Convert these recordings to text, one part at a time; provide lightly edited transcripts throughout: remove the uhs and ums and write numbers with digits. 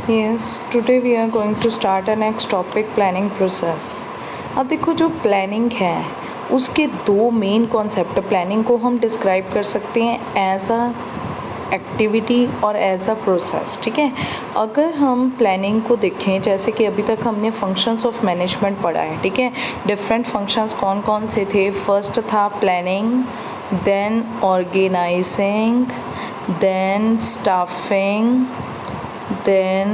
Yes, today we are going to start our next topic planning process. अब देखो जो planning है उसके दो मेन कॉन्सेप्ट प्लानिंग को हम डिस्क्राइब कर सकते हैं एज अ एक्टिविटी और एज अ प्रोसेस। ठीक है, अगर हम प्लानिंग को देखें जैसे कि अभी तक हमने फंक्शंस ऑफ मैनेजमेंट पढ़ा है। ठीक है, डिफरेंट फंक्शंस कौन कौन से थे। फर्स्ट था planning, then organizing, then staffing, then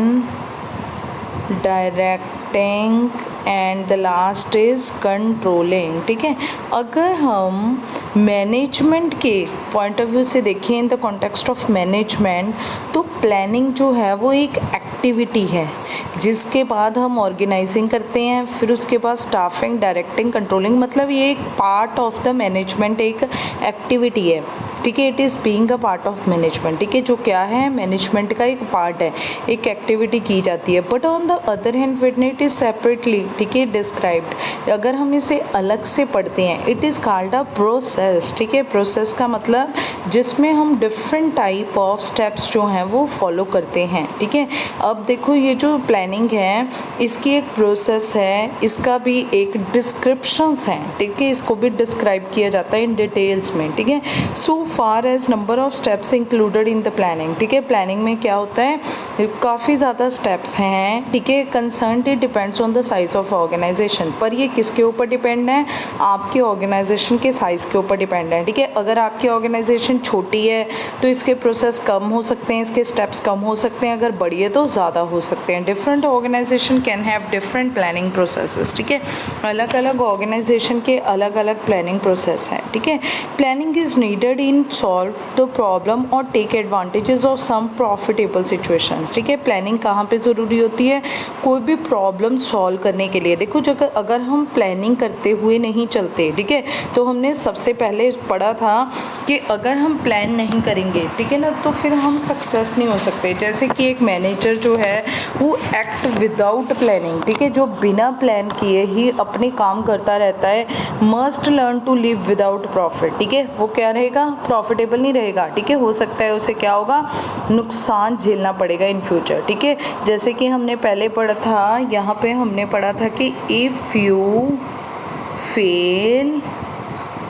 directing and the last is controlling. ठीक है, अगर हम मैनेजमेंट के पॉइंट ऑफ व्यू से देखें in the context of management, तो प्लानिंग जो है वो एक एक्टिविटी है जिसके बाद हम ऑर्गेनाइजिंग करते हैं, फिर उसके बाद स्टाफिंग, डायरेक्टिंग, कंट्रोलिंग, मतलब ये एक पार्ट ऑफ द मैनेजमेंट, एक एक्टिविटी है। ठीक है, it is being a part of management. ठीक है, जो क्या है मैनेजमेंट का एक पार्ट है, एक एक्टिविटी की जाती है। But on the other hand when it is separately, ठीक है, डिस्क्राइब्ड, अगर हम इसे अलग से पढ़ते हैं, it is called a process. ठीक है, प्रोसेस का मतलब जिसमें हम डिफरेंट टाइप ऑफ स्टेप्स जो हैं वो फॉलो करते हैं। ठीक है, अब देखो ये जो प्लानिंग है इसकी एक प्रोसेस है, इसका भी एक डिस्क्रिप्शंस हैं। ठीक है, इसको भी डिस्क्राइब किया जाता है इन डिटेल्स में। ठीक है, so far as number of steps included in the planning. ठीक है, प्लानिंग में क्या होता है, काफ़ी ज़्यादा स्टेप्स हैं। ठीक है, concern it depends on the size of organization, पर ये किसके ऊपर डिपेंड है, आपके ऑर्गेनाइजेशन के साइज़ के ऊपर डिपेंड है। ठीक है, अगर आपकी ऑर्गेनाइजेशन छोटी है तो इसके प्रोसेस कम हो सकते हैं, इसके स्टेप्स कम हो सकते हैं, अगर बड़ी है तो ज़्यादा हो सकते हैं। Different organization can have different planning processes. ठीक है, अलग अलग ऑर्गेनाइजेशन के अलग अलग प्लानिंग प्रोसेस हैं। ठीक है, planning is needed in solve the problem और take advantages of some profitable situations. ठीक है, प्लानिंग कहाँ पे ज़रूरी होती है, कोई भी प्रॉब्लम सॉल्व करने के लिए। देखो जो अगर हम प्लानिंग करते हुए नहीं चलते, ठीक है, तो हमने सबसे पहले पढ़ा था कि अगर हम प्लान नहीं करेंगे, ठीक है ना, तो फिर हम सक्सेस नहीं हो सकते। जैसे कि एक मैनेजर जो है वो एक्ट विदाउट प्लानिंग, ठीक है, जो बिना प्लान किए ही अपने काम करता रहता है, must learn to live without profit. ठीक है, वो क्या रहेगा, प्रॉफिटेबल नहीं रहेगा। ठीक है, हो सकता है उसे क्या होगा, नुकसान झेलना पड़ेगा इन फ्यूचर। ठीक है, जैसे कि हमने पहले पढ़ा था, यहाँ पे हमने पढ़ा था कि if you fail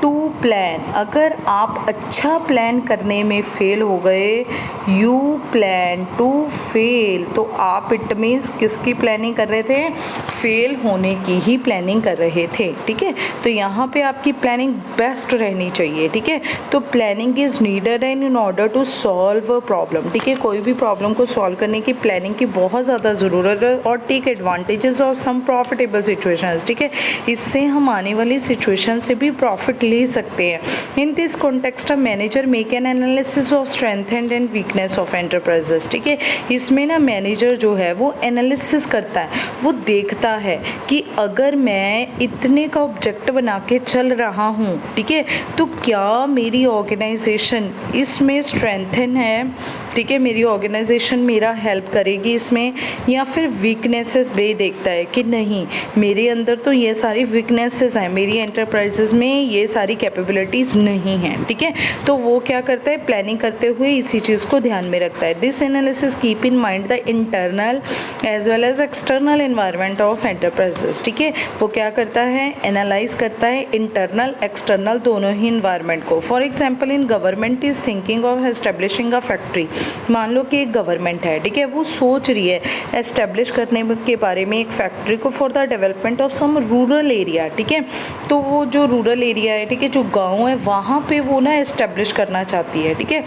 to plan, अगर आप अच्छा प्लान करने में फेल हो गए, यू प्लान टू फेल, तो आप इट मीन्स किसकी प्लानिंग कर रहे थे, फेल होने की ही प्लानिंग कर रहे थे। ठीक है, तो यहाँ पे आपकी प्लानिंग बेस्ट रहनी चाहिए। ठीक है, तो planning is needed and in order to solve a problem. ठीक है, कोई भी प्रॉब्लम को सॉल्व करने की प्लानिंग की बहुत ज़्यादा ज़रूरत है, और take advantages of some profitable situations. ठीक है, इससे हम आने वाली सिचुएशन से भी प्रॉफिट ले सकते हैं। In this context a manager make an analysis of strength and weakness of enterprises. ठीक है, इसमें ना मैनेजर जो है वो एनालिसिस करता है, वो देखता है कि अगर मैं इतने का ऑब्जेक्ट बना के चल रहा हूँ, ठीक है, तो क्या मेरी ऑर्गेनाइजेशन इसमें स्ट्रेंथन है, ठीक है, मेरी ऑर्गेनाइजेशन मेरा हेल्प करेगी इसमें, या फिर वीकनेसेस भी देखता है कि नहीं मेरे अंदर तो ये सारी वीकनेसेस हैं, मेरी एंटरप्राइजेस में ये सारी कैपेबिलिटीज़ नहीं हैं। ठीक है, तो वो क्या करता है, प्लानिंग करते हुए इसी चीज़ को ध्यान में रखता है। This analysis keep in mind the internal as well as external environment of enterprises. ठीक है, वो क्या करता है, एनालाइज करता है इंटरनल एक्सटर्नल दोनों ही इन्वायरमेंट को। For example in government is thinking of establishing a factory, मान लो कि एक गवर्नमेंट है, ठीक है, वो सोच रही है एस्टेब्लिश करने के बारे में एक फैक्ट्री को for the development of some rural area. ठीक है, तो वो जो रूरल एरिया है, ठीक है, जो गांव है, वहाँ पे वो ना एस्टेब्लिश करना चाहती है। ठीक है,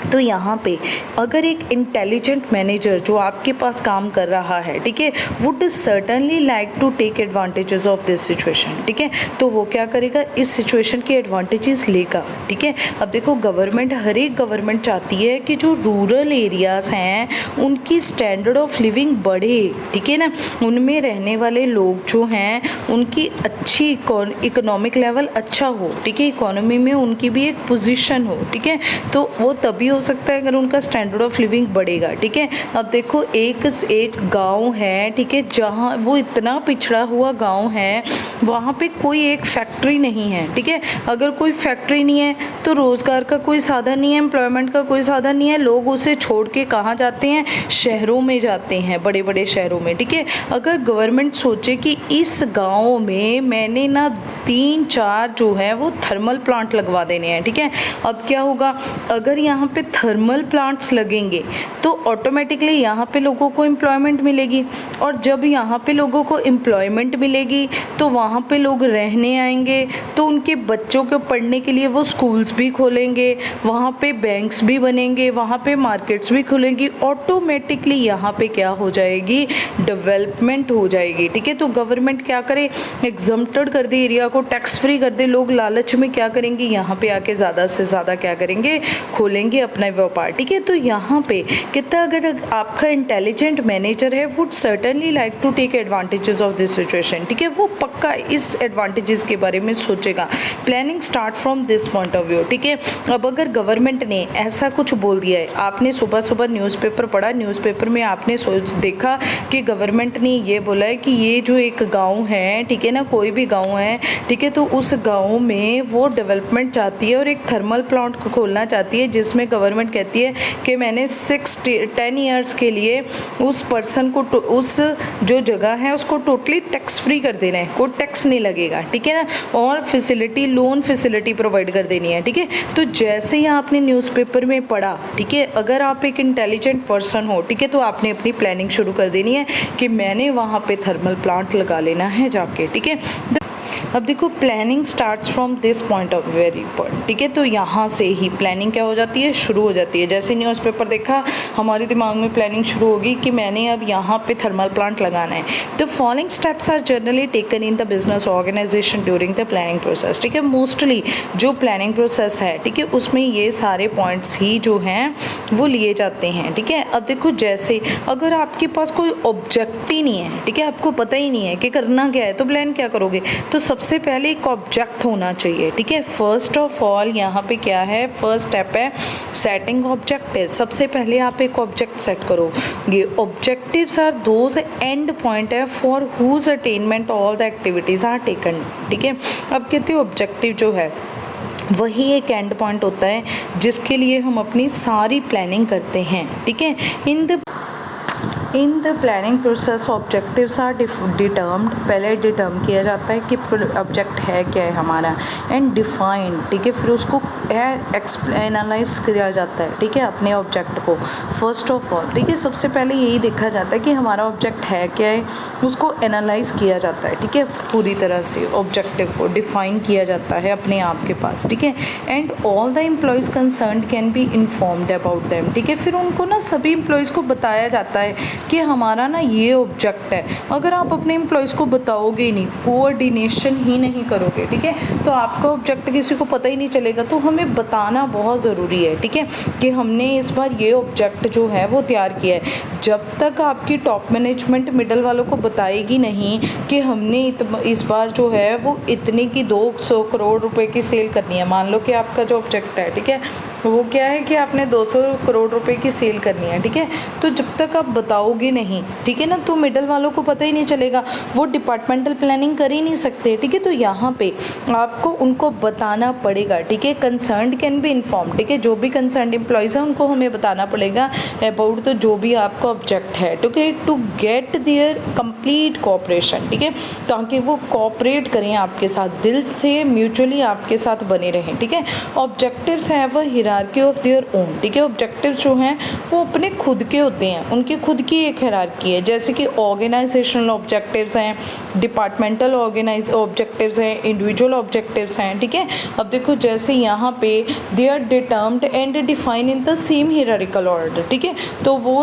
तो यहाँ पे अगर एक इंटेलिजेंट मैनेजर जो आपके पास काम कर रहा है, ठीक है, would certainly like to take advantages of this situation. ठीक है, तो वो क्या करेगा, इस सिचुएशन के एडवांटेजेस लेगा। ठीक है, अब देखो गवर्नमेंट, हर एक गवर्नमेंट चाहती है कि जो रूरल एरियाज़ हैं उनकी स्टैंडर्ड ऑफ लिविंग बढ़े। ठीक है ना, उनमें रहने वाले लोग जो हैं उनकी अच्छी इकोनॉमिक लेवल अच्छा हो। ठीक है, इकोनॉमी में उनकी भी एक पोजीशन हो। ठीक है, तो वो तभी हो सकता है अगर उनका स्टैंडर्ड ऑफ लिविंग बढ़ेगा, ठीक है। अब देखो एक गांव है, ठीक है, जहाँ वो इतना पिछड़ा हुआ गांव है, वहाँ पे कोई एक फैक्ट्री नहीं है, ठीक है। अगर कोई फैक्ट्री नहीं है तो रोज़गार का कोई साधन नहीं है, एम्प्लॉयमेंट का कोई साधन नहीं है, लोग उसे छोड़ के कहाँ जाते हैं, शहरों में जाते हैं, बड़े बड़े शहरों में, ठीक है। अगर गवर्नमेंट सोचे कि इस गाँव में मैंने ना 3-4 जो है वो थर्मल प्लांट लगवा देने हैं, ठीक है। अब क्या होगा, अगर यहाँ पे थर्मल प्लांट्स लगेंगे तो ऑटोमेटिकली यहाँ पे लोगों को एम्प्लॉयमेंट मिलेगी, और जब यहाँ पे लोगों को एम्प्लॉयमेंट मिलेगी तो वहाँ पे लोग रहने आएंगे, तो उनके बच्चों के पढ़ने के लिए वो स्कूल्स भी खोलेंगे, वहाँ पे बैंक्स भी बनेंगे, वहाँ पे मार्केट्स भी खुलेंगी, ऑटोमेटिकली यहाँ पे क्या हो जाएगी, डेवलपमेंट हो जाएगी, ठीक है। तो गवर्नमेंट क्या करे, एग्जम्प्टेड कर दे एरिया को, टैक्स फ्री कर दे, लोग लालच में क्या करेंगे, यहाँ पे आके ज़्यादा से ज़्यादा क्या करेंगे, खोलेंगे अपना व्यापार, ठीक है। तो यहाँ पे कितना अगर आपका इंटेलिजेंट मैनेजर है, would certainly like to take advantages of this situation, ठीक है, वो पक्का इस एडवांटेजेस के बारे में सोचेगा। Planning start from this point of view, ठीक है। अब अगर गवर्नमेंट ने ऐसा कुछ बोल दिया है, आपने सुबह सुबह न्यूज़पेपर पढ़ा, न्यूज़पेपर में आपने देखा कि गवर्नमेंट ने ये बोला है कि ये जो एक गाँव है, ठीक है ना, कोई भी गाँव है, ठीक है, तो उस गाँव में वो डेवलपमेंट चाहती है और एक थर्मल प्लांट खोलना चाहती है, जिसमें गवर्नमेंट कहती है कि मैंने 10 ईयर्स के लिए उस पर्सन को उस जो जगह है उसको टोटली टैक्स फ्री कर देना है, कोई टैक्स नहीं लगेगा, ठीक है ना, और फैसिलिटी, लोन फैसिलिटी प्रोवाइड कर देनी है, ठीक है। तो जैसे ही आपने न्यूज़पेपर में पढ़ा, ठीक है, अगर आप एक इंटेलिजेंट पर्सन हो, ठीक है, तो आपने अपनी प्लानिंग शुरू कर देनी है कि मैंने वहाँ पे थर्मल प्लांट लगा लेना है जाके, ठीक है। अब देखो planning starts from this point of very point, ठीक है। तो यहाँ से ही प्लानिंग क्या हो जाती है, शुरू हो जाती है। जैसे न्यूज़पेपर देखा, हमारे दिमाग में प्लानिंग शुरू होगी कि मैंने अब यहाँ पे थर्मल प्लांट लगाना है। The following steps are generally taken in the business organization during the planning process, ठीक है। मोस्टली जो प्लानिंग प्रोसेस है, ठीक है, उसमें ये सारे पॉइंट्स ही जो हैं वो लिए जाते हैं, ठीक है। अब देखो जैसे अगर आपके पास कोई ऑब्जेक्ट ही नहीं है, ठीक है, आपको पता ही नहीं है कि करना क्या है, तो प्लान क्या करोगे। तो सबसे पहले एक ऑब्जेक्ट होना चाहिए, ठीक है। फर्स्ट ऑफ ऑल यहाँ पे क्या है, फर्स्ट स्टेप है सेटिंग ऑब्जेक्टिव। सबसे पहले आप एक ऑब्जेक्ट सेट करो। ये objectives are those end point है for whom attainment all the activities are taken, ठीक है। अब कहते हैं ऑब्जेक्टिव जो है वही एक एंड पॉइंट होता है जिसके लिए हम अपनी सारी प्लानिंग करते हैं, ठीक है। In the planning process objectives are determined, पहले डिटर्म किया जाता है कि ऑब्जेक्ट है क्या है हमारा, एंड डिफाइंड, ठीक है। फिर उसको एनालाइज किया जाता है, ठीक है, अपने ऑब्जेक्ट को फर्स्ट ऑफ ऑल, ठीक है। सबसे पहले यही देखा जाता है कि हमारा ऑब्जेक्ट है क्या है, उसको एनालाइज किया जाता है, ठीक है, पूरी तरह से ऑब्जेक्टिव को डिफाइन किया जाता है अपने आप के पास, ठीक है। And all the employees concerned can be informed about them, ठीक है। फिर उनको ना सभी एम्प्लॉयज़ को बताया जाता है कि हमारा ना ये ऑब्जेक्ट है। अगर आप अपने एम्प्लॉयज़ को बताओगे ही नहीं, कोऑर्डिनेशन ही नहीं करोगे, ठीक है, तो आपका ऑब्जेक्ट किसी को पता ही नहीं चलेगा। तो हमें बताना बहुत ज़रूरी है, ठीक है, कि हमने इस बार ये ऑब्जेक्ट जो है वो तैयार किया है। जब तक आपकी टॉप मैनेजमेंट मिडल वालों को बताएगी नहीं कि हमने इस बार जो है वो इतने की 200 करोड़ रुपए की सेल करनी है, मान लो कि आपका जो ऑब्जेक्ट है, ठीक है, वो क्या है कि आपने 200 करोड़ रुपए की सेल करनी है, ठीक है, तो जब तक आप बताओगे नहीं, ठीक है ना, तो मिडल वालों को पता ही नहीं चलेगा, वो डिपार्टमेंटल प्लानिंग कर ही नहीं सकते, ठीक है। तो यहाँ पे आपको उनको बताना पड़ेगा, ठीक है। कंसर्न्ड कैन बी इन्फॉर्म, ठीक है, जो भी कंसर्न्ड एम्प्लॉयज़ हैं उनको हमें बताना पड़ेगा अबाउट तो जो भी आपका ऑब्जेक्ट है, ठीक है, to get their complete cooperation, ठीक है, ताकि वो कोऑपरेट करें आपके साथ, दिल से म्यूचुअली आपके साथ बने रहें, ठीक है। Objectives have a hierarchy of their own, ठीक है, ऑब्जेक्टिव जो हैं वो अपने खुद के होते हैं, उनकी खुद की एक हियरार्की है। जैसे कि ऑर्गेनाइजेशनल ऑब्जेक्टिव्स हैं, डिपार्टमेंटल ऑब्जेक्टिव्स हैं, इंडिविजुअल ऑब्जेक्टिव्स हैं, ठीक है। अब देखो जैसे यहाँ पे they are determined and define in the same hierarchical order, ठीक है, तो वो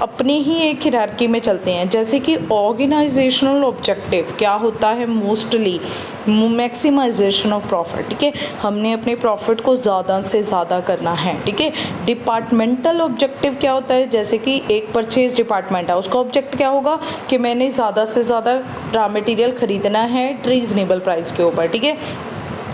अपने ही एक हियरार्की में चलते हैं। जैसे कि ऑर्गेनाइजेशनल ऑब्जेक्टिव क्या होता है, मोस्टली मैक्सिमाइजेशन ऑफ प्रॉफिट, ठीक है, हमने अपने प्रॉफिट को ज़्यादा से ज़्यादा करना है, ठीक है। डिपार्टमेंटल ऑब्जेक्टिव क्या होता है, जैसे कि एक परचेज डिपार्टमेंट है, उसका ऑब्जेक्ट क्या होगा कि मैंने ज़्यादा से ज़्यादा रॉ मटेरियल ख़रीदना है रीज़नेबल प्राइस के ऊपर, ठीक है।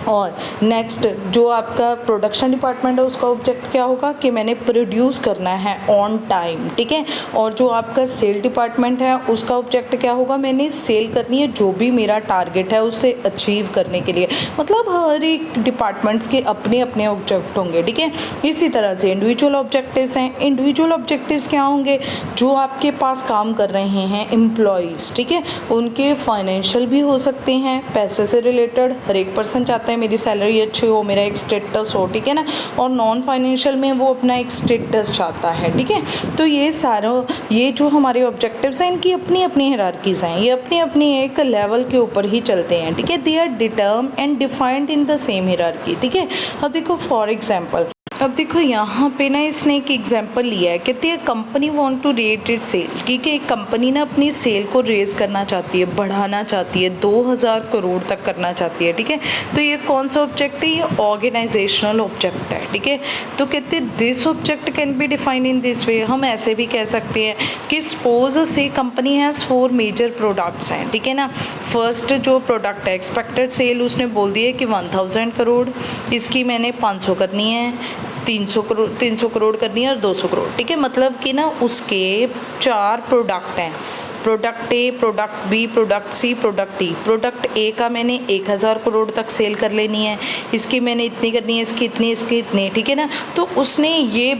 और नेक्स्ट जो आपका प्रोडक्शन डिपार्टमेंट है उसका ऑब्जेक्ट क्या होगा कि मैंने प्रोड्यूस करना है ऑन टाइम, ठीक है। और जो आपका सेल डिपार्टमेंट है उसका ऑब्जेक्ट क्या होगा, मैंने सेल करनी है जो भी मेरा टारगेट है उसे अचीव करने के लिए। मतलब हर एक डिपार्टमेंट्स के अपने अपने ऑब्जेक्ट होंगे, ठीक है। इसी तरह से इंडिविजुअल ऑब्जेक्टिव्स हैं। इंडिविजुअल ऑब्जेक्टिव्स क्या होंगे, जो आपके पास काम कर रहे हैं एम्प्लॉयज़, ठीक है, उनके फाइनेंशियल भी हो सकते हैं, पैसे से रिलेटेड हर एक पर्सन चाहता है मेरी सैलरी अच्छी हो, मेरा एक स्टेटस हो, ठीक है ना। और नॉन फाइनेंशियल में वो अपना एक स्टेटस चाहता है, ठीक है। तो ये जो हमारे ऑब्जेक्टिव्स हैं इनकी अपनी अपनी हायरार्कीज़ हैं, ये अपनी अपनी एक लेवल के ऊपर ही चलते हैं, ठीक है। They are determined and defined in the same hierarchy, ठीक है। अब देखो फॉर एग्जांपल, अब देखो यहाँ पे ना इसने एक एग्जांपल लिया है, कहते हैं company want to rate it sale, क्योंकि एक कंपनी ना अपनी सेल को रेज करना चाहती है, बढ़ाना चाहती है, 2000 करोड़ तक करना चाहती है, ठीक है। तो ये कौन सा ऑब्जेक्ट है, ये ऑर्गेनाइजेशनल ऑब्जेक्ट है, ठीक है। तो कहते हैं this object can be define in this वे, हम ऐसे भी कह सकते हैं कि सपोज से कंपनी हैज़ 4 मेजर प्रोडक्ट्स हैं, ठीक है ना। फर्स्ट जो प्रोडक्ट है एक्सपेक्टेड सेल उसने बोल दिया कि 1000 करोड़, इसकी मैंने 500 करनी है, 300 करोड़ करनी है और 200 करोड़, ठीक है। मतलब कि ना उसके 4 प्रोडक्ट हैं, product A, product B, product C, product D. Product A का मैंने 1000 करोड़ तक सेल कर लेनी है, इसकी मैंने इतनी करनी है, इसकी इतनी, इसकी इतनी, ठीक है ना। तो उसने ये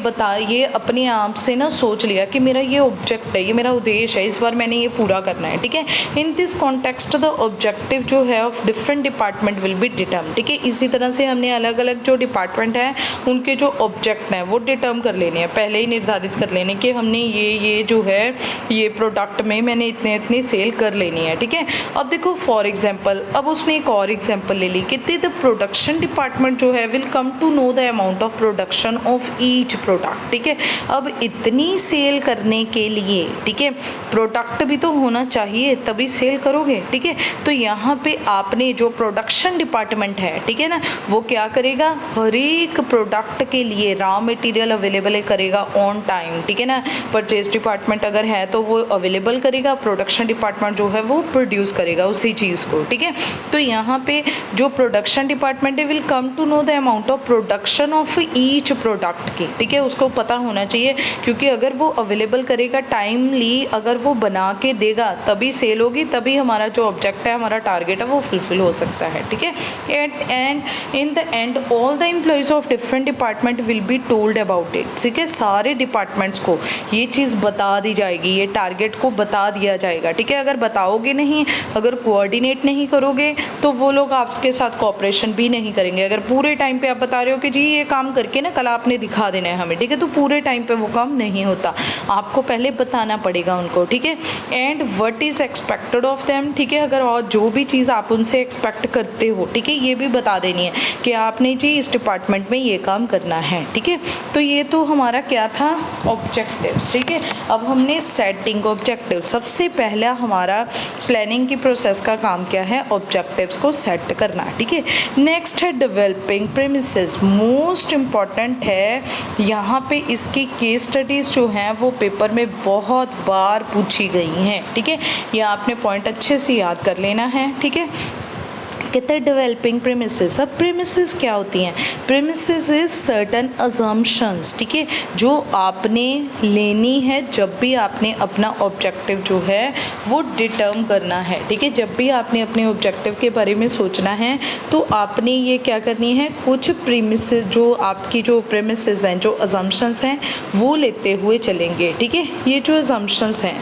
अपने आप से ना सोच लिया कि मेरा ये ऑब्जेक्ट है, ये मेरा उद्देश्य है, इस बार मैंने ये पूरा करना है, ठीक है। In this context the objective जो है of different department will be deter, ठीक है। इसी तरह से हमने अलग अलग जो डिपार्टमेंट हैं उनके जो ऑब्जेक्ट हैं वो डिटर्म कर लेने हैं, पहले ही निर्धारित कर लेने कि हमने ये जो है ये प्रोडक्ट में मैंने इतनी सेल कर लेनी है, ठीक है। अब देखो फॉर एग्जांपल, अब उसने एक और एग्जांपल ले ली, कितने द प्रोडक्शन डिपार्टमेंट जो है will come to know the amount of production of each product, ठीक है। अब इतनी सेल करने के लिए, ठीक है, प्रोडक्ट भी तो होना चाहिए तभी सेल करोगे, ठीक है। तो यहाँ पे आपने जो प्रोडक्शन डिपार्टमेंट है, ठीक है ना, वो क्या करेगा, हर एक प्रोडक्ट के लिए रॉ मटेरियल अवेलेबल करेगा ऑन टाइम, ठीक है ना। परचेज डिपार्टमेंट अगर है तो वो अवेलेबल करेगा, प्रोडक्शन डिपार्टमेंट जो है वो प्रोड्यूस करेगा उसी चीज़ को, ठीक है। तो यहाँ पे जो प्रोडक्शन डिपार्टमेंट है will come to know the amount of production of each product की, ठीक है, उसको पता होना चाहिए, क्योंकि अगर वो अवेलेबल करेगा टाइमली, अगर वो बना के देगा तभी सेल होगी, तभी हमारा जो ऑब्जेक्ट है, हमारा टारगेट है वो फुलफिल हो सकता है, ठीक है। And in the end all the employees of different department will be told about it, ठीक है। सारे डिपार्टमेंट्स को ये चीज़ बता दी जाएगी, ये टारगेट को बता दिया जाएगा, ठीक है। अगर बताओगे नहीं, अगर कोऑर्डिनेट नहीं करोगे तो वो लोग आपके साथ कोऑपरेशन भी नहीं करेंगे। अगर पूरे टाइम पे आप बता रहे हो कि जी ये काम करके ना कल आपने दिखा देना है हमें, ठीक है, तो पूरे टाइम पे वो काम नहीं होता, आपको पहले बताना पड़ेगा उनको, ठीक है। And what is expected of them, ठीक है, अगर और जो भी चीज़ आप उनसे एक्सपेक्ट करते हो, ठीक है, ये भी बता देनी है कि आपने जी इस डिपार्टमेंट में ये काम करना है, ठीक है। तो ये तो हमारा क्या था, ऑब्जेक्टिव्स, ठीक है। अब हमने सेटिंग ऑब्जेक्टिव, सबसे पहला हमारा प्लानिंग की प्रोसेस का काम क्या है, ऑब्जेक्टिव्स को सेट करना, ठीक है। नेक्स्ट है डेवलपिंग प्रेमिसेस, मोस्ट इम्पॉर्टेंट है। यहाँ पे इसकी केस स्टडीज़ जो हैं वो पेपर में बहुत बार पूछी गई हैं, ठीक है। ये आपने पॉइंट अच्छे से याद कर लेना है, ठीक है। कहते हैं डेवलपिंग प्रेमिसेस। अब प्रेमिसेस क्या होती हैं, प्रेमिसेस इज सर्टन अजम्पशंस, ठीक है, जो आपने लेनी है जब भी आपने अपना ऑब्जेक्टिव जो है वो डिटर्म करना है, ठीक है। जब भी आपने अपने ऑब्जेक्टिव के बारे में सोचना है तो आपने ये क्या करनी है, कुछ प्रेमिसेस, जो आपकी जो प्रेमिसेस हैं, जो अजम्पशंस हैं वो लेते हुए चलेंगे, ठीक है। ये जो अजम्पशंस हैं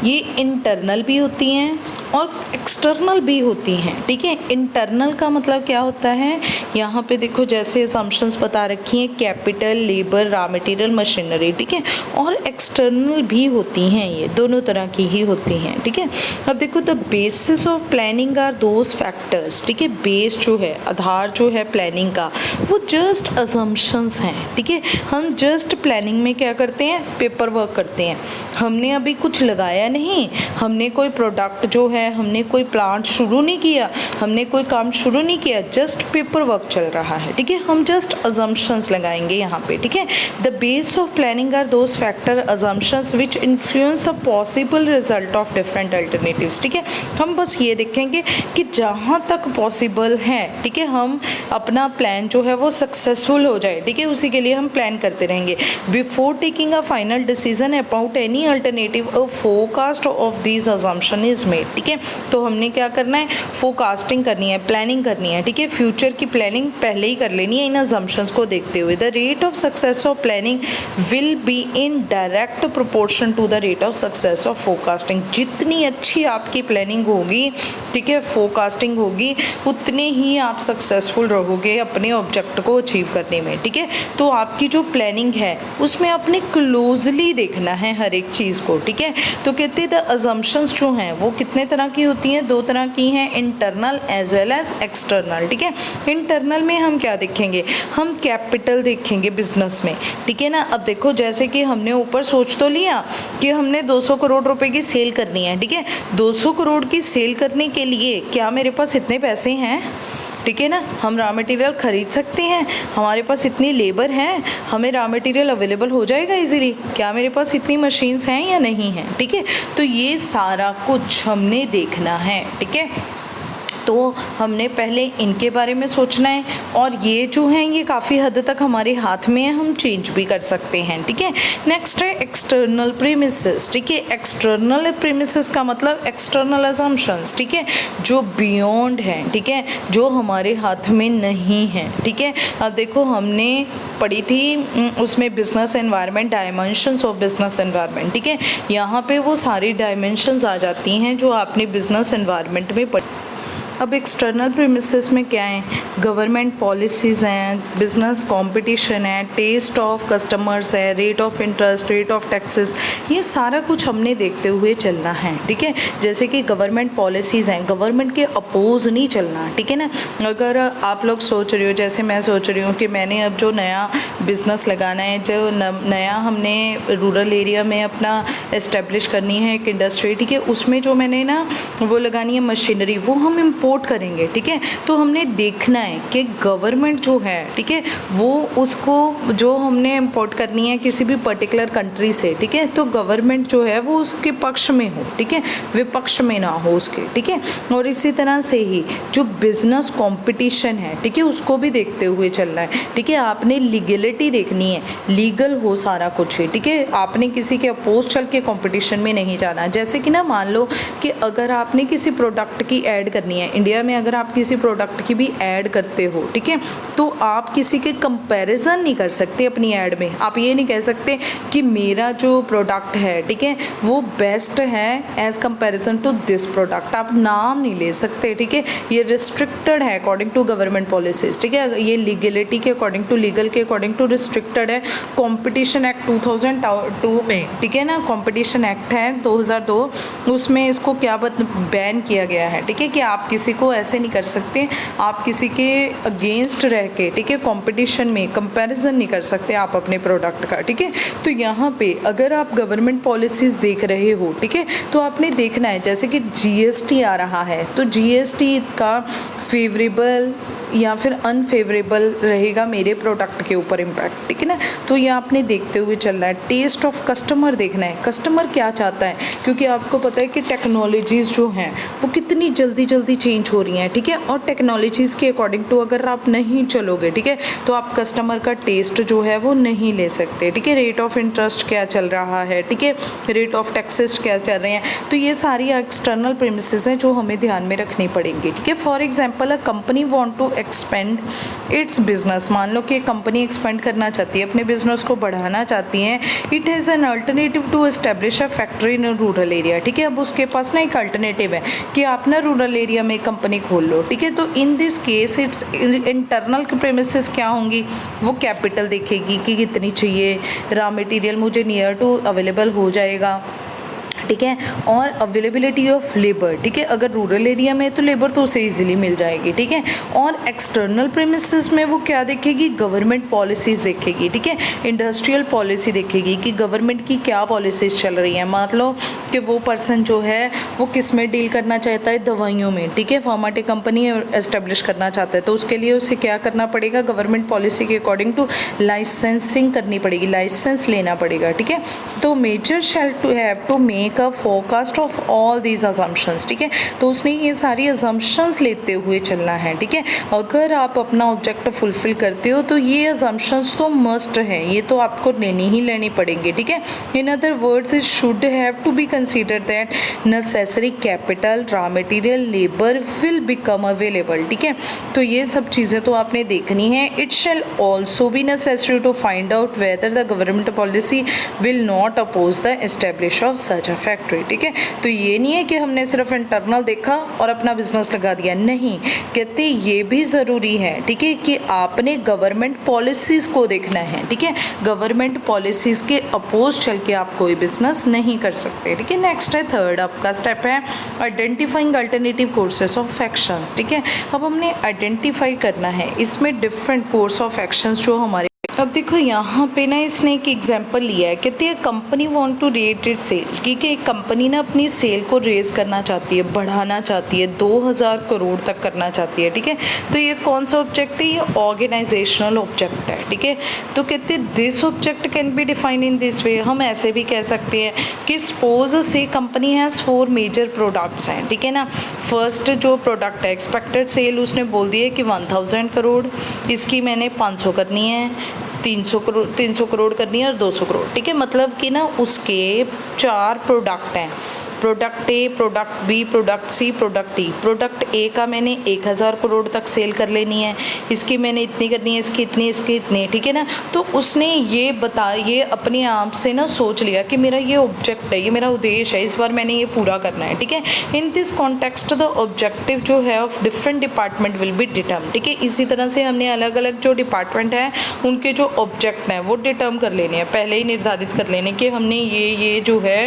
ये इंटरनल भी होती हैं और एक्सटर्नल भी होती हैं, ठीक है। इंटरनल का मतलब क्या होता है, यहाँ पे देखो जैसे असम्पशंस बता रखी हैं, capital, labour, raw material, machinery, ठीक है। और एक्सटर्नल भी होती हैं, ये दोनों तरह की ही होती हैं, ठीक है। अब देखो the basis of planning are those factors, ठीक है। बेस जो है, आधार जो है प्लानिंग का, वो जस्ट असम्पशंस हैं, ठीक है। हम जस्ट प्लानिंग में क्या करते हैं, पेपर वर्क करते हैं, हमने अभी कुछ लगाया नहीं, हमने कोई प्रोडक्ट जो है है हमने कोई प्लांट शुरू नहीं किया, हमने कोई काम शुरू नहीं किया, जस्ट पेपर वर्क चल रहा है, ठीक है। हम जस्ट अजम्पशंस लगाएंगे यहाँ पे, ठीक है। The base of planning are those factor assumptions which influence the possible result of different alternatives, ठीक है। हम बस ये देखेंगे कि जहाँ तक पॉसिबल है, ठीक है, हम अपना प्लान जो है वो सक्सेसफुल हो जाए, ठीक है, उसी के लिए हम प्लान करते रहेंगे। Before taking a final decision about any alternative a forecast of these assumption is made, ठीक है। तो हमने क्या करना है, फोरकास्टिंग करनी है, प्लानिंग करनी है, ठीक है। फ्यूचर की प्लानिंग पहले ही कर लेनी है इन अजम्पशंस को देखते हुए। The rate of success of planning will be in direct proportion to the rate of success of forecasting. जितनी अच्छी आपकी प्लानिंग होगी, ठीक है, फोरकास्टिंग होगी, उतने ही आप सक्सेसफुल रहोगे अपने ऑब्जेक्ट को अचीव करने में, ठीक है। तो आपकी जो प्लानिंग है उसमें आपने क्लोजली देखना है हर एक चीज़ को, ठीक है। तो कहते हैं द अजम्पशंस जो हैं वो कितने तरह की होती हैं, दो तरह की हैं, internal as well as external, ठीक है। इंटरनल में हम क्या देखेंगे, हम कैपिटल देखेंगे बिजनेस में, ठीक है ना। अब देखो जैसे कि हमने ऊपर सोच तो लिया कि हमने 200 करोड़ रुपए की सेल करनी है, ठीक है। 200 करोड़ की सेल करने के लिए क्या मेरे पास इतने पैसे हैं, ठीक है ना, हम रॉ मटेरियल ख़रीद सकते हैं, हमारे पास इतनी लेबर है, हमें रॉ मटेरियल अवेलेबल हो जाएगा इजीली, क्या मेरे पास इतनी मशीन्स हैं या नहीं हैं, ठीक है। तो ये सारा कुछ हमने देखना है, ठीक है। तो हमने पहले इनके बारे में सोचना है, और ये जो हैं ये काफ़ी हद तक हमारे हाथ में है, हम चेंज भी कर सकते हैं, ठीक है। नेक्स्ट है एक्सटर्नल प्रीमिसेस, ठीक है। एक्सटर्नल प्रीमिसेस का मतलब एक्सटर्नल असम्पशंस, ठीक है, जो बियॉन्ड हैं, ठीक है, जो हमारे हाथ में नहीं है, ठीक है। अब देखो हमने पढ़ी थी उसमें business environment, dimensions of business environment, ठीक है। यहाँ पे वो सारी डायमेंशंस आ जाती हैं जो आपने बिजनेस एनवायरनमेंट में पढ़ी। अब एक्सटर्नल प्रीमिसेस में क्या है, गवर्नमेंट पॉलिसीज़ हैं, बिजनेस कंपटीशन है, टेस्ट ऑफ कस्टमर्स है, rate of interest, rate of taxes, ये सारा कुछ हमने देखते हुए चलना है, ठीक है। जैसे कि गवर्नमेंट पॉलिसीज़ हैं, गवर्नमेंट के अपोज नहीं चलना, ठीक है ना। अगर आप लोग सोच रहे हो, जैसे मैं सोच रही हूँ कि मैंने अब जो नया बिज़नेस लगाना है, जो नया हमने रूरल एरिया में अपना इस्टेब्लिश करनी है एक इंडस्ट्री, ठीक है, उसमें जो मैंने ना वो लगानी है मशीनरी, वो हम इम्पोर्ट करेंगे, ठीक है। तो हमने देखना है कि गवर्नमेंट जो है, ठीक है, वो उसको जो हमने इम्पोर्ट करनी है किसी भी पर्टिकुलर कंट्री से, ठीक है, तो गवर्नमेंट जो है वो उसके पक्ष में हो, ठीक है, विपक्ष में ना हो उसके, ठीक है। और इसी तरह से ही जो बिजनेस कंपटीशन है, ठीक है, उसको भी देखते हुए चलना है, ठीक है। आपने लीगलिटी देखनी है, लीगल हो सारा कुछ है, ठीक है। आपने किसी के अपोज चल के कंपटीशन में नहीं जाना। जैसे कि ना मान लो कि अगर आपने किसी प्रोडक्ट की ऐड करनी है इंडिया में, अगर आप किसी प्रोडक्ट की भी ऐड करते हो, ठीक है, तो आप किसी के कंपैरिजन नहीं कर सकते अपनी ऐड में। आप ये नहीं कह सकते कि मेरा जो प्रोडक्ट है, ठीक है, वो बेस्ट है as comparison to this product, आप नाम नहीं ले सकते, ठीक है। ये रिस्ट्रिक्टेड है अकॉर्डिंग टू गवर्नमेंट पॉलिसीज़, ठीक है। ये लीगलिटी के अकॉर्डिंग टू, लीगल के अकॉर्डिंग टू रिस्ट्रिक्टेड है। कॉम्पिटिशन एक्ट 2002 में, ठीक है ना, कॉम्पिटिशन एक्ट है 2002, उसमें इसको क्या बैन किया गया है, ठीक है, कि आप किसी को ऐसे नहीं कर सकते, आप किसी के अगेंस्ट रह के, ठीक है, कंपटीशन में कंपैरिजन नहीं कर सकते आप अपने प्रोडक्ट का, ठीक है। तो यहाँ पे अगर आप गवर्नमेंट पॉलिसीज़ देख रहे हो, ठीक है, तो आपने देखना है जैसे कि जीएसटी आ रहा है, तो जीएसटी का फेवरेबल या फिर अनफेवरेबल रहेगा मेरे प्रोडक्ट के ऊपर इम्पैक्ट, ठीक है ना। तो ये आपने देखते हुए चलना है। टेस्ट ऑफ कस्टमर देखना है, कस्टमर क्या चाहता है, क्योंकि आपको पता है कि टेक्नोलॉजीज़ जो हैं वो कितनी जल्दी जल्दी चेंज हो रही हैं, ठीक है। और टेक्नोलॉजीज़ के अकॉर्डिंग टू अगर आप नहीं चलोगे, ठीक है, तो आप कस्टमर का टेस्ट जो है वो नहीं ले सकते, ठीक है। रेट ऑफ इंटरेस्ट क्या चल रहा है, ठीक है, रेट ऑफ टैक्सेस क्या चल रहे हैं, तो ये सारी एक्सटर्नल प्रीमिसेस हैं जो हमें ध्यान में रखनी पड़ेंगी, ठीक है। For example a company want to expand its business, मान लो कि कंपनी एक्सपेंड करना चाहती है, अपने बिजनेस को बढ़ाना चाहती है, it has an alternative to establish a factory in rural area, ठीक है। अब उसके पास ना एक अल्टरनेटिव है कि आप ना रूरल एरिया में कंपनी खोल लो, ठीक है। तो in this case it's internal premises क्या होंगी, वो कैपिटल देखेगी कि कितनी चाहिए, रॉ मटेरियल मुझे नियर टू अवेलेबल हो जाएगा, ठीक है, और अवेलेबिलिटी ऑफ लेबर, ठीक है, अगर रूरल एरिया में है तो लेबर तो उसे इजीली मिल जाएगी, ठीक है। और एक्सटर्नल प्रेमिसेस में वो क्या देखेगी, गवर्नमेंट पॉलिसीज़ देखेगी, ठीक है, इंडस्ट्रियल पॉलिसी देखेगी कि गवर्नमेंट की क्या पॉलिसीज़ चल रही हैं। मान लो कि वो पर्सन जो है वो किस में डील करना चाहता है, दवाइयों में, ठीक है, फार्माटी कंपनी एस्टेब्लिश करना चाहता है तो उसके लिए उसे क्या करना पड़ेगा, गवर्नमेंट पॉलिसी के अकॉर्डिंग टू लाइसेंसिंग करनी पड़ेगी, लाइसेंस लेना पड़ेगा, ठीक है। तो major shall to have to make a forecast of all these assumptions, ठीक है, तो उसने ये सारी अजम्पशंस लेते हुए चलना है, ठीक है। अगर आप अपना ऑब्जेक्टिव फुलफिल करते हो तो ये अजम्पशंस तो मस्ट है, ये तो आपको लेनी पड़ेंगे, ठीक है। In other words it should have to be consider that necessary capital, raw material, labour will become available, ठीक है। तो ये सब चीज़ें तो आपने देखनी है। It shall also be necessary to find out whether the government policy will not oppose the establish of such a factory, ठीक है। तो ये नहीं है कि हमने सिर्फ इंटरनल देखा और अपना बिजनेस लगा दिया, नहीं, कहते ये भी ज़रूरी है, ठीक है, कि आपने गवर्नमेंट पॉलिसीज़ को देखना है, ठीक है। गवर्नमेंट पॉलिसीज़ के अपोज चल के आप कोई बिजनेस नहीं कर सकते, ठीक है। नेक्स्ट है थर्ड आपका स्टेप है identifying alternative courses of actions, ठीक है। अब हमने आइडेंटिफाई करना है इसमें डिफरेंट कोर्स ऑफ एक्शंस जो हमारे। अब देखो यहाँ पे ना इसने एक एग्जांपल लिया है, कहते हैं company want to rate it sale, क्योंकि एक कंपनी ना अपनी सेल को रेज करना चाहती है, बढ़ाना चाहती है, 2000 करोड़ तक करना चाहती है, ठीक है। तो ये कौन सा ऑब्जेक्ट है, ये ऑर्गेनाइजेशनल ऑब्जेक्ट है, ठीक है। तो कहते हैं this object can be define in this वे, हम ऐसे भी कह सकते हैं कि सपोज से कंपनी हैज़ 4 मेजर प्रोडक्ट्स हैं, ठीक है ना। फर्स्ट जो प्रोडक्ट है एक्सपेक्टेड सेल उसने बोल दिया कि 1000 करोड़, इसकी मैंने 500 करनी है, 300 करोड़ करनी है और 200 करोड़, ठीक है। मतलब कि ना उसके 4 प्रोडक्ट हैं, product A, product B, product C, product D. Product A का मैंने 1000 करोड़ तक सेल कर लेनी है, इसकी मैंने इतनी करनी है, इसकी इतनी, ठीक है ना। तो उसने ये अपने आप से ना सोच लिया कि मेरा ये ऑब्जेक्ट है, ये मेरा उद्देश्य है, इस बार मैंने ये पूरा करना है, ठीक है। In this context the objective जो है of different department will be deter, ठीक है। इसी तरह से हमने अलग अलग जो डिपार्टमेंट हैं उनके जो ऑब्जेक्ट हैं वो डिटर्म कर लेने हैं, पहले ही निर्धारित कर लेने कि हमने ये जो है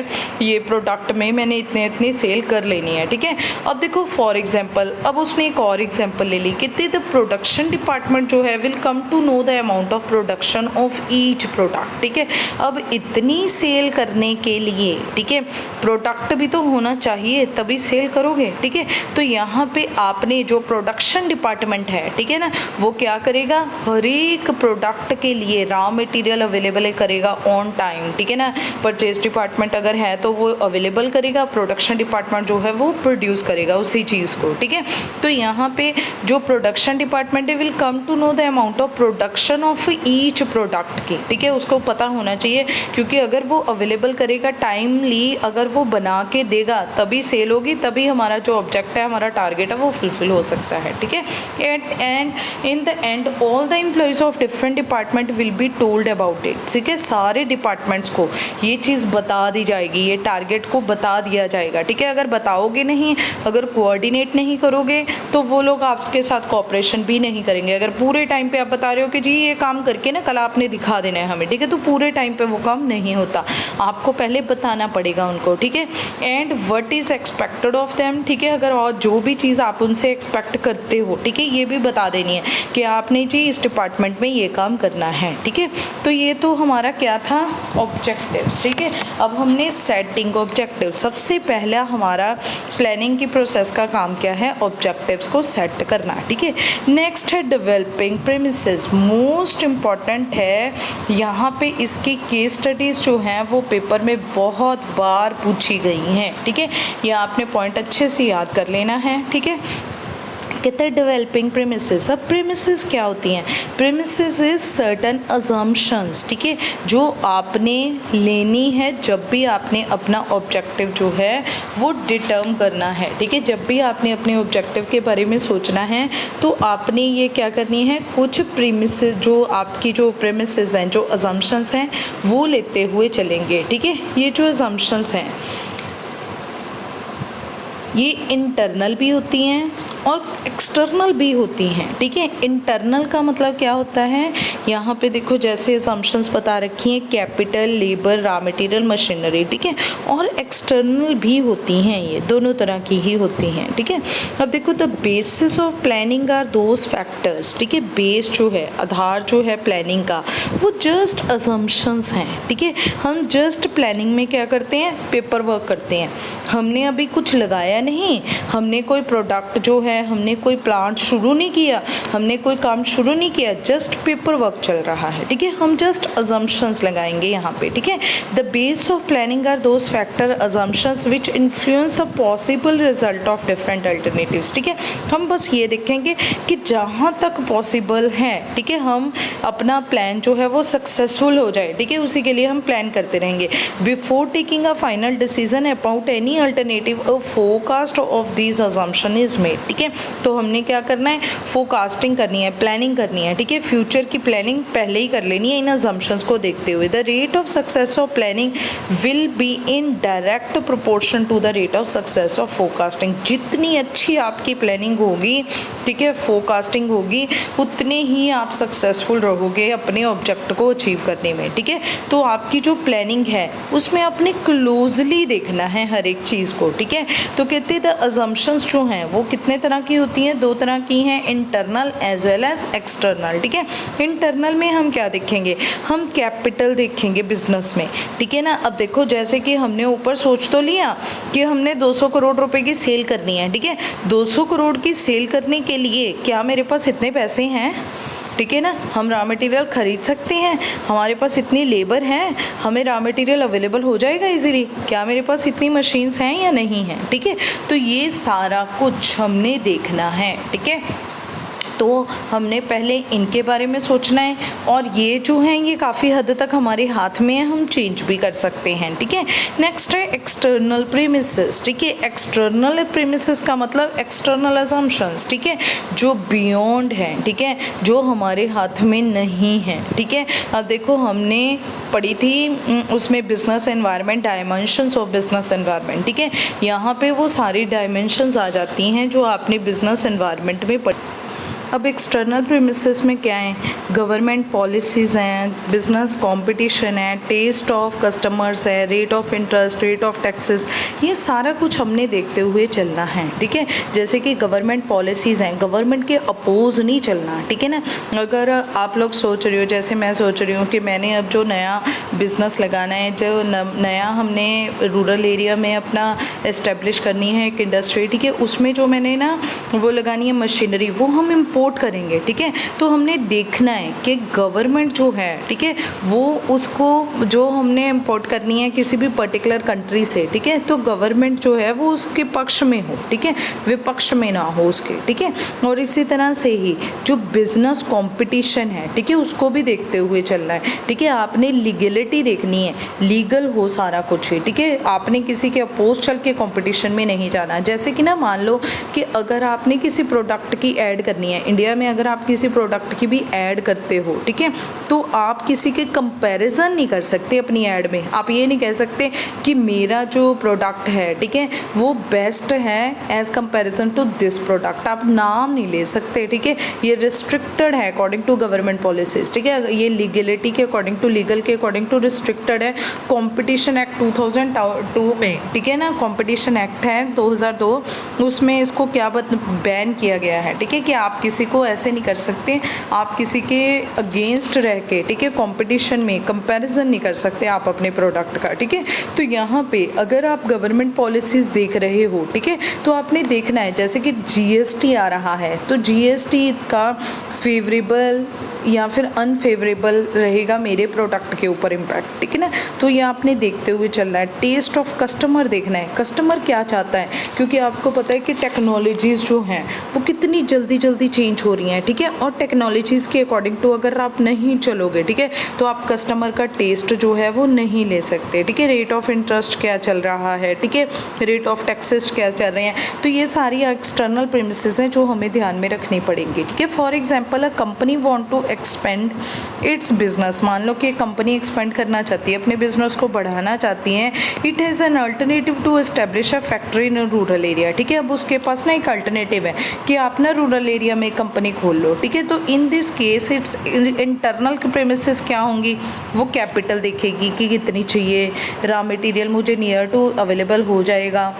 ये प्रोडक्ट में मैंने इतनी सेल कर लेनी है, ठीक है। अब देखो फॉर एग्जांपल, अब उसने एक और एग्जांपल ले ली, कितने द प्रोडक्शन डिपार्टमेंट जो है will come to know the amount of production of each product, ठीक है। अब इतनी सेल करने के लिए, ठीक है, प्रोडक्ट भी तो होना चाहिए तभी सेल करोगे, ठीक है। तो यहाँ पे आपने जो प्रोडक्शन डिपार्टमेंट है, ठीक है ना, वो क्या करेगा, हर एक प्रोडक्ट के लिए रॉ मटेरियल अवेलेबल करेगा ऑन टाइम, ठीक है ना। परचेज डिपार्टमेंट अगर है तो वो अवेलेबल करेगा, प्रोडक्शन डिपार्टमेंट जो है वो प्रोड्यूस करेगा उसी चीज़ को, ठीक है। तो यहाँ पे जो प्रोडक्शन डिपार्टमेंट है will come to know the amount of production of each product की, ठीक है, उसको पता होना चाहिए, क्योंकि अगर वो अवेलेबल करेगा टाइमली, अगर वो बना के देगा तभी सेल होगी, तभी हमारा जो ऑब्जेक्ट है, हमारा टारगेट है वो फुलफिल हो सकता है, ठीक है। And in the end all the employees of different department will be told about it, ठीक है। सारे डिपार्टमेंट्स को ये चीज़ बता दी जाएगी, ये टारगेट को बता दिया जाएगा, ठीक है। अगर बताओगे नहीं, अगर कोऑर्डिनेट नहीं करोगे तो वो लोग आपके साथ कोऑपरेशन भी नहीं करेंगे। अगर पूरे टाइम पे आप बता रहे हो कि जी ये काम करके ना कल आपने दिखा देना है हमें, ठीक है, तो पूरे टाइम पे वो काम नहीं होता, आपको पहले बताना पड़ेगा उनको, ठीक है। And what is expected of them, ठीक है, अगर और जो भी चीज़ आप उनसे एक्सपेक्ट करते हो, ठीक है, ये भी बता देनी है कि आपने जी इस डिपार्टमेंट में ये काम करना है, ठीक है। तो ये तो हमारा क्या था, ऑब्जेक्टिव्स, ठीक है। अब हमने सेटिंग ऑब्जेक्टिव, सबसे पहला हमारा प्लानिंग की प्रोसेस का काम क्या है, ऑब्जेक्टिव्स को सेट करना, ठीक है। नेक्स्ट है डेवलपिंग प्रेमिसेस, मोस्ट इम्पॉर्टेंट है, यहाँ पे इसकी केस स्टडीज़ जो हैं वो पेपर में बहुत बार पूछी गई हैं, ठीक है। ये आपने पॉइंट अच्छे से याद कर लेना है, ठीक है। कहते हैं डेवलपिंग प्रेमिसेस। अब प्रेमिसेस क्या होती हैं, प्रेमिसेस इज सर्टन अजम्पशंस, ठीक है, जो आपने लेनी है जब भी आपने अपना ऑब्जेक्टिव जो है वो डिटर्म करना है, ठीक है। जब भी आपने अपने ऑब्जेक्टिव के बारे में सोचना है तो आपने ये क्या करनी है, कुछ प्रेमिसेस, जो आपकी जो प्रेमिसेस हैं, जो अजम्पशंस हैं वो लेते हुए चलेंगे, ठीक है। ये जो अजम्पशंस हैं ये इंटरनल भी होती हैं और एक्सटर्नल भी होती हैं, ठीक है। इंटरनल का मतलब क्या होता है, यहाँ पे देखो जैसे असम्पशंस बता रखी हैं, capital, labour, raw material, machinery, ठीक है। और एक्सटर्नल भी होती हैं, ये दोनों तरह की ही होती हैं, ठीक है। अब देखो the basis of planning are those factors, ठीक है। बेस जो है, आधार जो है प्लानिंग का, वो जस्ट असम्पशंस हैं, ठीक है। हम जस्ट प्लानिंग में क्या करते हैं, पेपर वर्क करते हैं। हमने अभी कुछ लगाया नहीं, हमने कोई प्रोडक्ट जो है, हमने कोई प्लांट शुरू नहीं किया, हमने कोई काम शुरू नहीं किया, जस्ट पेपर वर्क चल रहा है, ठीक है। हम जस्ट अजम्पशंस लगाएंगे यहाँ पे, ठीक है। The base of planning are those factor assumptions which influence the possible result of different alternatives, ठीक है। हम बस ये देखेंगे कि जहाँ तक पॉसिबल है, ठीक है, हम अपना प्लान जो है वो सक्सेसफुल हो जाए, ठीक है, उसी के लिए हम प्लान करते रहेंगे। Before taking a final decision about any alternative a forecast of these assumption is made, ठीक है। तो हमने क्या करना है, फोरकास्टिंग करनी है, प्लानिंग करनी है, ठीक है। फ्यूचर की प्लानिंग पहले ही कर लेनी है इन अजम्पशंस को देखते हुए। The rate of success of planning will be in direct proportion to the rate of success of forecasting. जितनी अच्छी आपकी प्लानिंग होगी, ठीक है, फोरकास्टिंग होगी, उतने ही आप सक्सेसफुल रहोगे अपने ऑब्जेक्ट को अचीव करने में, ठीक है। तो आपकी जो प्लानिंग है उसमें आपने क्लोजली देखना है हर एक चीज़ को, ठीक है। तो कहते हैं द अजम्पशंस जो हैं वो कितने तरह की होती हैं, दो तरह की हैं, internal as well as external, ठीक है। इंटरनल में हम क्या देखेंगे, हम कैपिटल देखेंगे बिजनेस में, ठीक है ना। अब देखो जैसे कि हमने ऊपर सोच तो लिया कि हमने 200 करोड़ रुपए की सेल करनी है, ठीक है। 200 करोड़ की सेल करने के लिए क्या मेरे पास इतने पैसे हैं, ठीक है ना। हम रॉ मटेरियल ख़रीद सकते हैं, हमारे पास इतनी लेबर है, हमें रॉ मटेरियल अवेलेबल हो जाएगा इजीली, क्या मेरे पास इतनी मशीन्स हैं या नहीं हैं, ठीक है। तो ये सारा कुछ हमने देखना है, ठीक है। तो हमने पहले इनके बारे में सोचना है, और ये जो हैं ये काफ़ी हद तक हमारे हाथ में है, हम चेंज भी कर सकते हैं, ठीक है। नेक्स्ट है एक्सटर्नल प्रीमिसेस, ठीक है। एक्सटर्नल प्रीमिसेस का मतलब एक्सटर्नल असम्पशंस, ठीक है, जो बियॉन्ड हैं, ठीक है, जो हमारे हाथ में नहीं है, ठीक है। अब देखो हमने पढ़ी थी उसमें business environment, dimensions of business environment, ठीक है। यहाँ पे वो सारी डायमेंशंस आ जाती हैं जो आपने बिजनेस एनवायरनमेंट में पढ़ी। अब एक्सटर्नल प्रीमिसेस में क्या है, गवर्नमेंट पॉलिसीज़ हैं, बिजनेस कंपटीशन है, टेस्ट ऑफ कस्टमर्स है, rate of interest, rate of taxes, ये सारा कुछ हमने देखते हुए चलना है, ठीक है। जैसे कि गवर्नमेंट पॉलिसीज़ हैं, गवर्नमेंट के अपोज नहीं चलना, ठीक है ना। अगर आप लोग सोच रहे हो, जैसे मैं सोच रही हूँ कि मैंने अब जो नया बिज़नेस लगाना है, जो नया हमने रूरल एरिया में अपना इस्टेब्लिश करनी है एक इंडस्ट्री, ठीक है, उसमें जो मैंने ना वो लगानी है मशीनरी, वो हम इम्पोर्ट करेंगे, ठीक है। तो हमने देखना है कि गवर्नमेंट जो है, ठीक है, वो उसको जो हमने इम्पोर्ट करनी है किसी भी पर्टिकुलर कंट्री से, ठीक है, तो गवर्नमेंट जो है वो उसके पक्ष में हो, ठीक है, विपक्ष में ना हो उसके, ठीक है। और इसी तरह से ही जो बिजनेस कंपटीशन है, ठीक है, उसको भी देखते हुए चलना है, ठीक है। आपने लीगलिटी देखनी है, लीगल हो सारा कुछ ही, ठीक है। आपने किसी के अपोज चल के कंपटीशन में नहीं जाना। जैसे कि ना मान लो कि अगर आपने किसी प्रोडक्ट की ऐड करनी है, इंडिया में अगर आप किसी प्रोडक्ट की भी ऐड करते हो, ठीक है, तो आप किसी के कंपैरिजन नहीं कर सकते अपनी ऐड में। आप ये नहीं कह सकते कि मेरा जो प्रोडक्ट है, ठीक है, वो बेस्ट है as comparison to this product, आप नाम नहीं ले सकते, ठीक है। ये रिस्ट्रिक्टेड है अकॉर्डिंग टू गवर्नमेंट पॉलिसीज़, ठीक है। ये लीगलिटी के अकॉर्डिंग टू, लीगल के अकॉर्डिंग टू रिस्ट्रिक्टेड है। कॉम्पिटिशन एक्ट 2002 में, ठीक है ना, कॉम्पिटिशन एक्ट है 2002, उसमें इसको क्या बैन किया गया है, ठीक है, कि आप किसी को ऐसे नहीं कर सकते, आप किसी के अगेंस्ट रह के, ठीक है, कंपटीशन में कंपैरिजन नहीं कर सकते आप अपने प्रोडक्ट का, ठीक है। तो यहाँ पे अगर आप गवर्नमेंट पॉलिसीज़ देख रहे हो, ठीक है, तो आपने देखना है जैसे कि जीएसटी आ रहा है, तो जीएसटी का फेवरेबल या फिर अनफेवरेबल रहेगा मेरे प्रोडक्ट के ऊपर इम्पैक्ट, ठीक है ना। तो ये आपने देखते हुए चलना है। टेस्ट ऑफ कस्टमर देखना है, कस्टमर क्या चाहता है, क्योंकि आपको पता है कि टेक्नोलॉजीज़ जो हैं वो कितनी जल्दी जल्दी चेंज हो रही हैं, ठीक है। और टेक्नोलॉजीज़ के अकॉर्डिंग टू अगर आप नहीं चलोगे, ठीक है, तो आप कस्टमर का टेस्ट जो है वो नहीं ले सकते, ठीक है। रेट ऑफ इंटरेस्ट क्या चल रहा है, ठीक है, रेट ऑफ टैक्सेस क्या चल रहे हैं, तो ये सारी एक्सटर्नल प्रीमिसेस हैं जो हमें ध्यान में रखनी पड़ेंगी, ठीक है। For example example, a company want to expand its business, मान लो कि कंपनी एक्सपेंड करना चाहती है, अपने बिजनेस को बढ़ाना चाहती है, it has an alternative to establish a factory in rural area, ठीक है। अब उसके पास ना एक अल्टरनेटिव है कि आप ना रूरल एरिया में कंपनी खोल लो, ठीक है। तो in this case it's internal premises क्या होंगी, वो कैपिटल देखेगी कि कितनी चाहिए, रॉ मटेरियल मुझे नियर टू अवेलेबल हो जाएगा,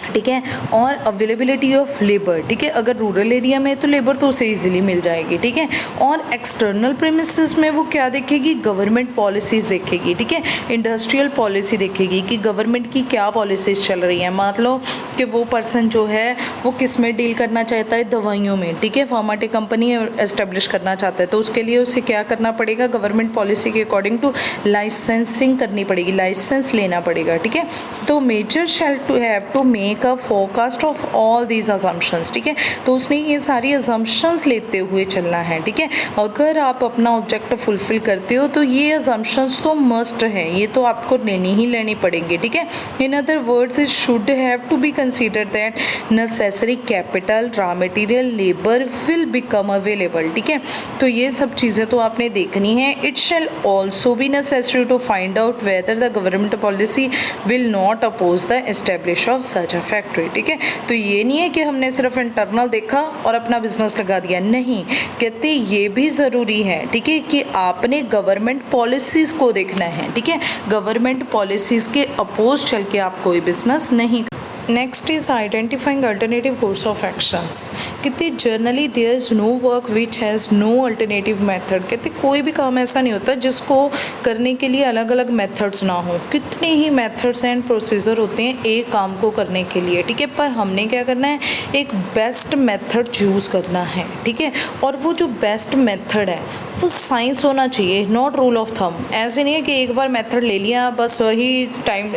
ठीक है, और अवेलेबिलिटी ऑफ लेबर, ठीक है। अगर रूरल एरिया में तो लेबर तो उसे इजीली मिल जाएगी, ठीक है। और एक्सटर्नल प्रेमिसेस में वो क्या देखेगी, गवर्नमेंट पॉलिसीज़ देखेगी, ठीक है, इंडस्ट्रियल पॉलिसी देखेगी कि गवर्नमेंट की क्या पॉलिसीज़ चल रही हैं। मान लो कि वो पर्सन जो है वो किस में डील करना चाहता है, दवाइयों में, ठीक है, फार्माटे कंपनी एस्टेब्लिश करना चाहता है, तो उसके लिए उसे क्या करना पड़ेगा, गवर्नमेंट पॉलिसी के अकॉर्डिंग टू लाइसेंसिंग करनी पड़ेगी, लाइसेंस लेना पड़ेगा, ठीक है। तो major shall to have to make a forecast of all these assumptions, ठीक है। तो उसने ये सारी अजम्पशंस लेते हुए चलना है, ठीक है। अगर आप अपना ऑब्जेक्टिव फुलफिल करते हो तो ये अजम्पशंस तो मस्ट है, ये तो आपको लेनी ही लेनी पड़ेंगी, ठीक है। In other words it should have to be consider that necessary capital, raw material, labour will become available, ठीक है। तो ये सब चीज़ें तो आपने देखनी है। It shall also be necessary to find out whether the government policy will not oppose the establish of such a factory, ठीक है। तो ये नहीं है कि हमने सिर्फ इंटरनल देखा और अपना बिजनेस लगा दिया, नहीं, कहते ये भी ज़रूरी है, ठीक है, कि आपने गवर्नमेंट पॉलिसीज़ को देखना है, ठीक है। गवर्नमेंट पॉलिसीज़ के अपोज चल के आप कोई बिजनेस नहीं। Next is identifying alternative course of actions. कहते generally there is no work which has no alternative method. कहते कोई भी काम ऐसा नहीं होता जिसको करने के लिए अलग अलग मेथड्स ना हो। कितने ही मेथड्स एंड प्रोसीजर होते हैं एक काम को करने के लिए, ठीक है, पर हमने क्या करना है, एक बेस्ट मेथड चूज़ करना है, ठीक है। और वो जो बेस्ट मेथड है वो साइंस होना चाहिए, नॉट रूल ऑफ थंब। ऐसे नहीं है कि एक बार मेथड ले लिया बस वही टाइम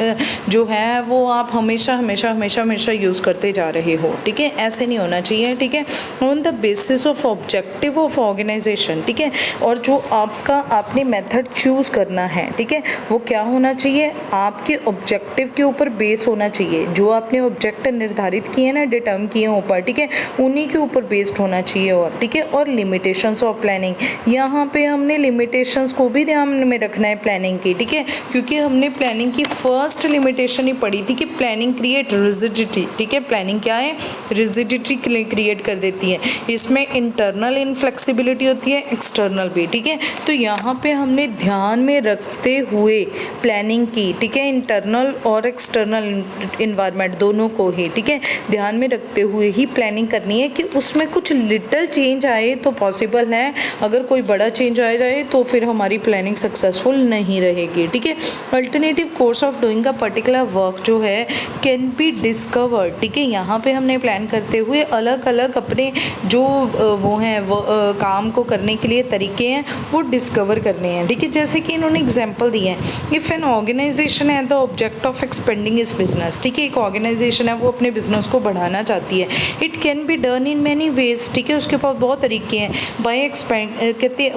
जो है वो आप हमेशा हमेशा हमेशा हमेशा यूज़ करते जा रहे हो, ठीक है, ऐसे नहीं होना चाहिए, ठीक है। On the basis of objective of organization, ठीक है। और जो आपका आपने मेथड चूज़ करना है, ठीक है, वो क्या होना चाहिए, आपके ऑब्जेक्टिव के ऊपर बेस होना चाहिए। जो आपने ऑब्जेक्टिव निर्धारित किए ना, डिटर्म किए ऊपर, ठीक है, उन्हीं के ऊपर बेस्ड होना चाहिए। और ठीक है, और लिमिटेशंस ऑफ प्लानिंग, यहाँ पे हमने लिमिटेशंस को भी ध्यान में रखना है प्लानिंग की, ठीक है, क्योंकि हमने प्लानिंग की फर्स्ट लिमिटेशन ही पढ़ी थी कि प्लानिंग क्रिएट रिजिडिटी, ठीक है। प्लानिंग क्या है, रिजिडिटी क्रिएट कर देती है। इसमें इंटरनल इनफ्लेक्सिबिलिटी होती है, एक्सटर्नल भी, ठीक है। तो यहाँ पे हमने ध्यान में रखते हुए प्लानिंग की, ठीक है, इंटरनल और एक्सटर्नल इन्वायरमेंट दोनों को ही, ठीक है, ध्यान में रखते हुए ही प्लानिंग करनी है कि उसमें कुछ लिटिल चेंज आए तो पॉसिबल है, अगर कोई बड़ा चेंज आ जाए तो फिर हमारी प्लानिंग सक्सेसफुल नहीं रहेगी, ठीक है। Alternative course of doing a particular work जो है कैन बी डिस्कवर्ड, ठीक है। यहाँ पे हमने प्लान करते हुए अलग अलग अपने जो वो हैं वो काम को करने के लिए तरीके हैं वो डिस्कवर करने हैं, ठीक है। जैसे कि इन्होंने एग्जांपल दिए हैं, इफ़ एन ऑर्गेनाइजेशन है the object of expanding is business, ठीक है, एक ऑर्गेनाइजेशन है वो अपने बिजनेस को बढ़ाना चाहती है, it can be done in many ways, ठीक है, उसके पास बहुत तरीके हैं।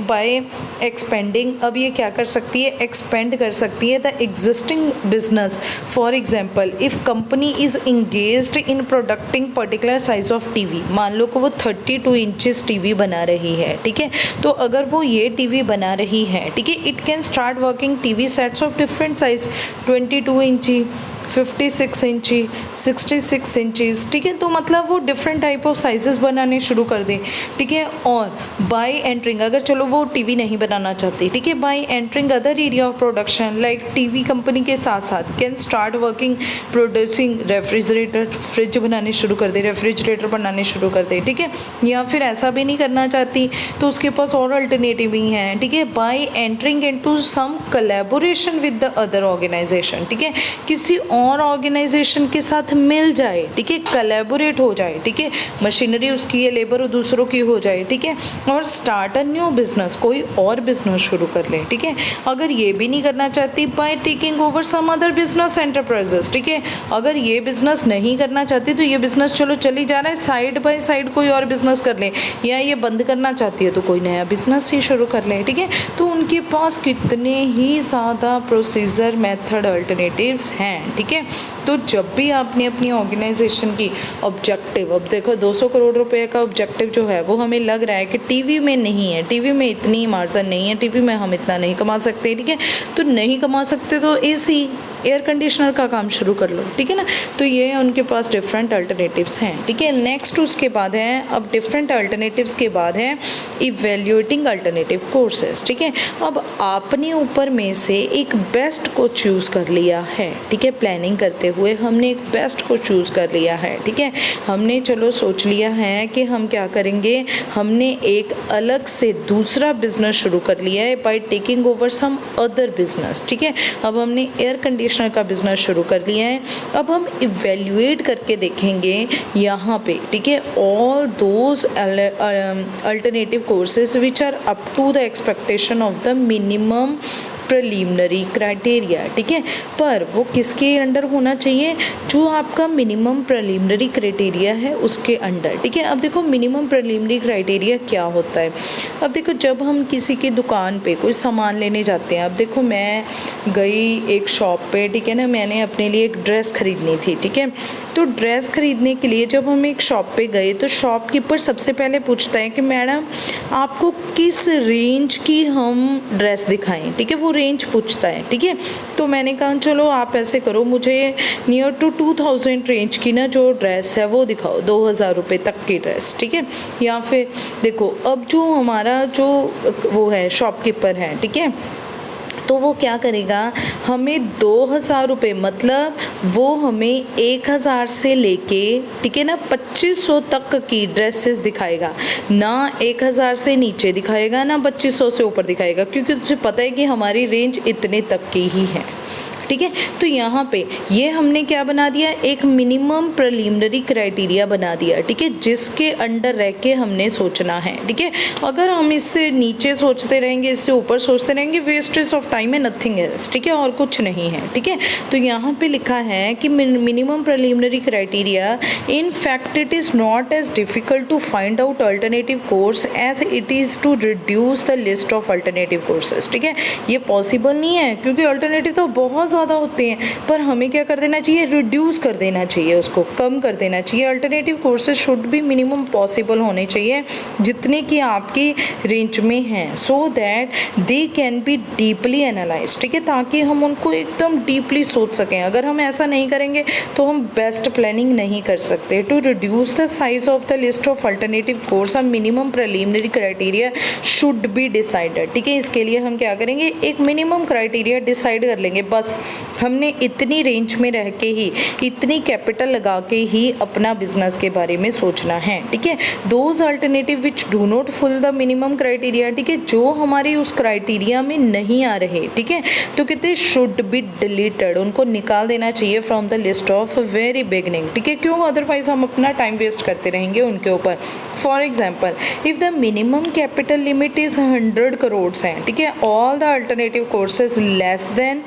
बाय एक्सपेंडिंग, अब ये क्या कर सकती है, एक्सपेंड कर सकती है the existing business. For example, if company is engaged in प्रोडक्टिंग particular size of TV, मान लो कि वो 32 इंचेस टीवी बना रही है, ठीक है, तो अगर वो ये टीवी बना रही है, ठीक है, it can start working TV sets of different size, 22 इंची, 56 इंची, 66 इंचज़, ठीक है। तो मतलब वो डिफरेंट टाइप ऑफ साइजेस बनाने शुरू कर दें, ठीक है। और बाय एंटरिंग, अगर चलो वो टीवी नहीं बनाना चाहती, ठीक है, by entering other area of production like TV company के साथ साथ can start working producing refrigerator, fridge बनाने शुरू कर दे, रेफ्रिजरेटर बनाने शुरू कर दे, ठीक है। या फिर ऐसा भी नहीं करना चाहती तो उसके पास और अल्टरनेटिव ही हैं, ठीक है, by entering into some collaboration with the other organization, ठीक है, किसी और ऑर्गेनाइजेशन के साथ मिल जाए, ठीक है, कोलैबोरेट हो जाए, ठीक है, मशीनरी उसकी है, लेबर दूसरों की हो जाए, ठीक है, और स्टार्ट अ न्यू बिजनेस, कोई और बिजनेस शुरू कर ले, ठीक है। अगर ये भी नहीं करना चाहती, by taking over some other business enterprises, ठीक है, अगर ये बिजनेस नहीं करना चाहती तो ये बिजनेस चलो चली जा रहा है, साइड बाय साइड कोई और बिजनेस कर ले, या ये बंद करना चाहती है तो कोई नया बिजनेस ही शुरू कर ले, ठीक है। तो उनके पास कितने ही ज़्यादा प्रोसीजर मेथड अल्टरनेटिव्स हैं, ठीक है। तो तो जब भी आपने अपनी ऑर्गेनाइजेशन की ऑब्जेक्टिव, अब देखो 200 करोड़ रुपए का ऑब्जेक्टिव जो है वो हमें लग रहा है कि टीवी में नहीं है, टीवी में इतनी मार्जिन नहीं है, टीवी में हम इतना नहीं कमा सकते, ठीक है, तो नहीं कमा सकते तो एसी एयर कंडीशनर का काम शुरू कर लो, ठीक है ना। तो ये उनके पास डिफरेंट अल्टरनेटिव्स हैं, ठीक है। नेक्स्ट उसके बाद है, अब डिफरेंट अल्टरनेटिव्स के बाद है इवेल्युएटिंग अल्टरनेटिव कोर्सेज, ठीक है। अब आपने ऊपर में से एक बेस्ट को चूज़ कर लिया है, ठीक है, प्लानिंग करते हुए हमने एक बेस्ट को चूज़ कर लिया है, ठीक है। हमने चलो सोच लिया है कि हम क्या करेंगे, हमने एक अलग से दूसरा बिजनेस शुरू कर लिया है by taking over some other business, ठीक है। अब हमने एयर कंडीशनर का बिजनेस शुरू कर लिया है। अब हम इवेल्युएट करके देखेंगे यहाँ पे, ठीक है, all those alternative courses which are up to the expectation of the minimum preliminary criteria, ठीक है। पर वो किसके अंडर होना चाहिए, जो आपका मिनिमम प्रिलिमिनरी क्राइटेरिया है उसके अंडर, ठीक है। अब देखो मिनिमम प्रिलिमिनरी क्राइटेरिया क्या होता है। अब देखो जब हम किसी की दुकान पे कोई सामान लेने जाते हैं, अब देखो मैं गई एक शॉप पे, ठीक है ना, मैंने अपने लिए एक ड्रेस खरीदनी थी, ठीक है। तो ड्रेस खरीदने के लिए जब हम एक शॉप पे गए तो शॉपकीपर सबसे पहले पूछता है कि मैडम आपको किस रेंज की हम ड्रेस दिखाएं, ठीक है, वो रेंज पूछता है, ठीक है। तो मैंने कहा चलो आप ऐसे करो, मुझे नियर टू 2000 रेंज की ना जो ड्रेस है वो दिखाओ, 2000 रुपये तक की ड्रेस, ठीक है। या फिर देखो अब जो हमारा जो वो है शॉपकीपर है, ठीक है, तो वो क्या करेगा, हमें 2000 रुपये मतलब वो हमें 1000 से लेके, ठीक है ना, 2500 तक की ड्रेसेस दिखाएगा, ना 1000 से नीचे दिखाएगा ना 2500 से ऊपर दिखाएगा, क्योंकि तुझे पता है कि हमारी रेंज इतने तक की ही है, ठीक है। तो यहाँ पे ये हमने क्या बना दिया, एक मिनिमम प्रिलिमिनरी क्राइटेरिया बना दिया, ठीक है, जिसके अंडर रह के हमने सोचना है, ठीक है। अगर हम इससे नीचे सोचते रहेंगे, इससे ऊपर सोचते रहेंगे, वेस्टेज ऑफ टाइम है, नथिंग एल्स, ठीक है, और कुछ नहीं है, ठीक है। तो यहाँ पे लिखा है कि minimum preliminary criteria in fact it is not as difficult to find out alternative course as it is to reduce the list of alternative courses, ठीक है। ये पॉसिबल नहीं है क्योंकि अल्टरनेटिव तो बहुत ज़्यादा होते हैं, पर हमें क्या कर देना चाहिए, रिड्यूस कर देना चाहिए, उसको कम कर देना चाहिए। अल्टरनेटिव कोर्सेज शुड भी मिनिमम पॉसिबल होने चाहिए जितने की आपकी रेंज में हैं, so that they can be deeply analyse, ठीक है, ताकि हम उनको एकदम डीपली सोच सकें। अगर हम ऐसा नहीं करेंगे तो हम बेस्ट प्लानिंग नहीं कर सकते। To reduce the size of the list of alternative course a minimum preliminary criteria should be decided, ठीक है। इसके लिए हम क्या करेंगे, एक मिनिमम क्राइटेरिया डिसाइड कर लेंगे, बस हमने इतनी रेंज में रह के ही, इतनी कैपिटल लगा के ही अपना बिजनेस के बारे में सोचना है, ठीक है। Those alternative which do not full the minimum criteria, ठीक है, जो हमारी उस क्राइटेरिया में नहीं आ रहे, ठीक है, तो कहते शुड बी डिलीटेड, उनको निकाल देना चाहिए from the list of very beginning, ठीक है। क्यों, अदरवाइज हम अपना टाइम वेस्ट करते रहेंगे उनके ऊपर। For example if the minimum capital limit is 100 crore है, ठीक है, all the alternative courses less than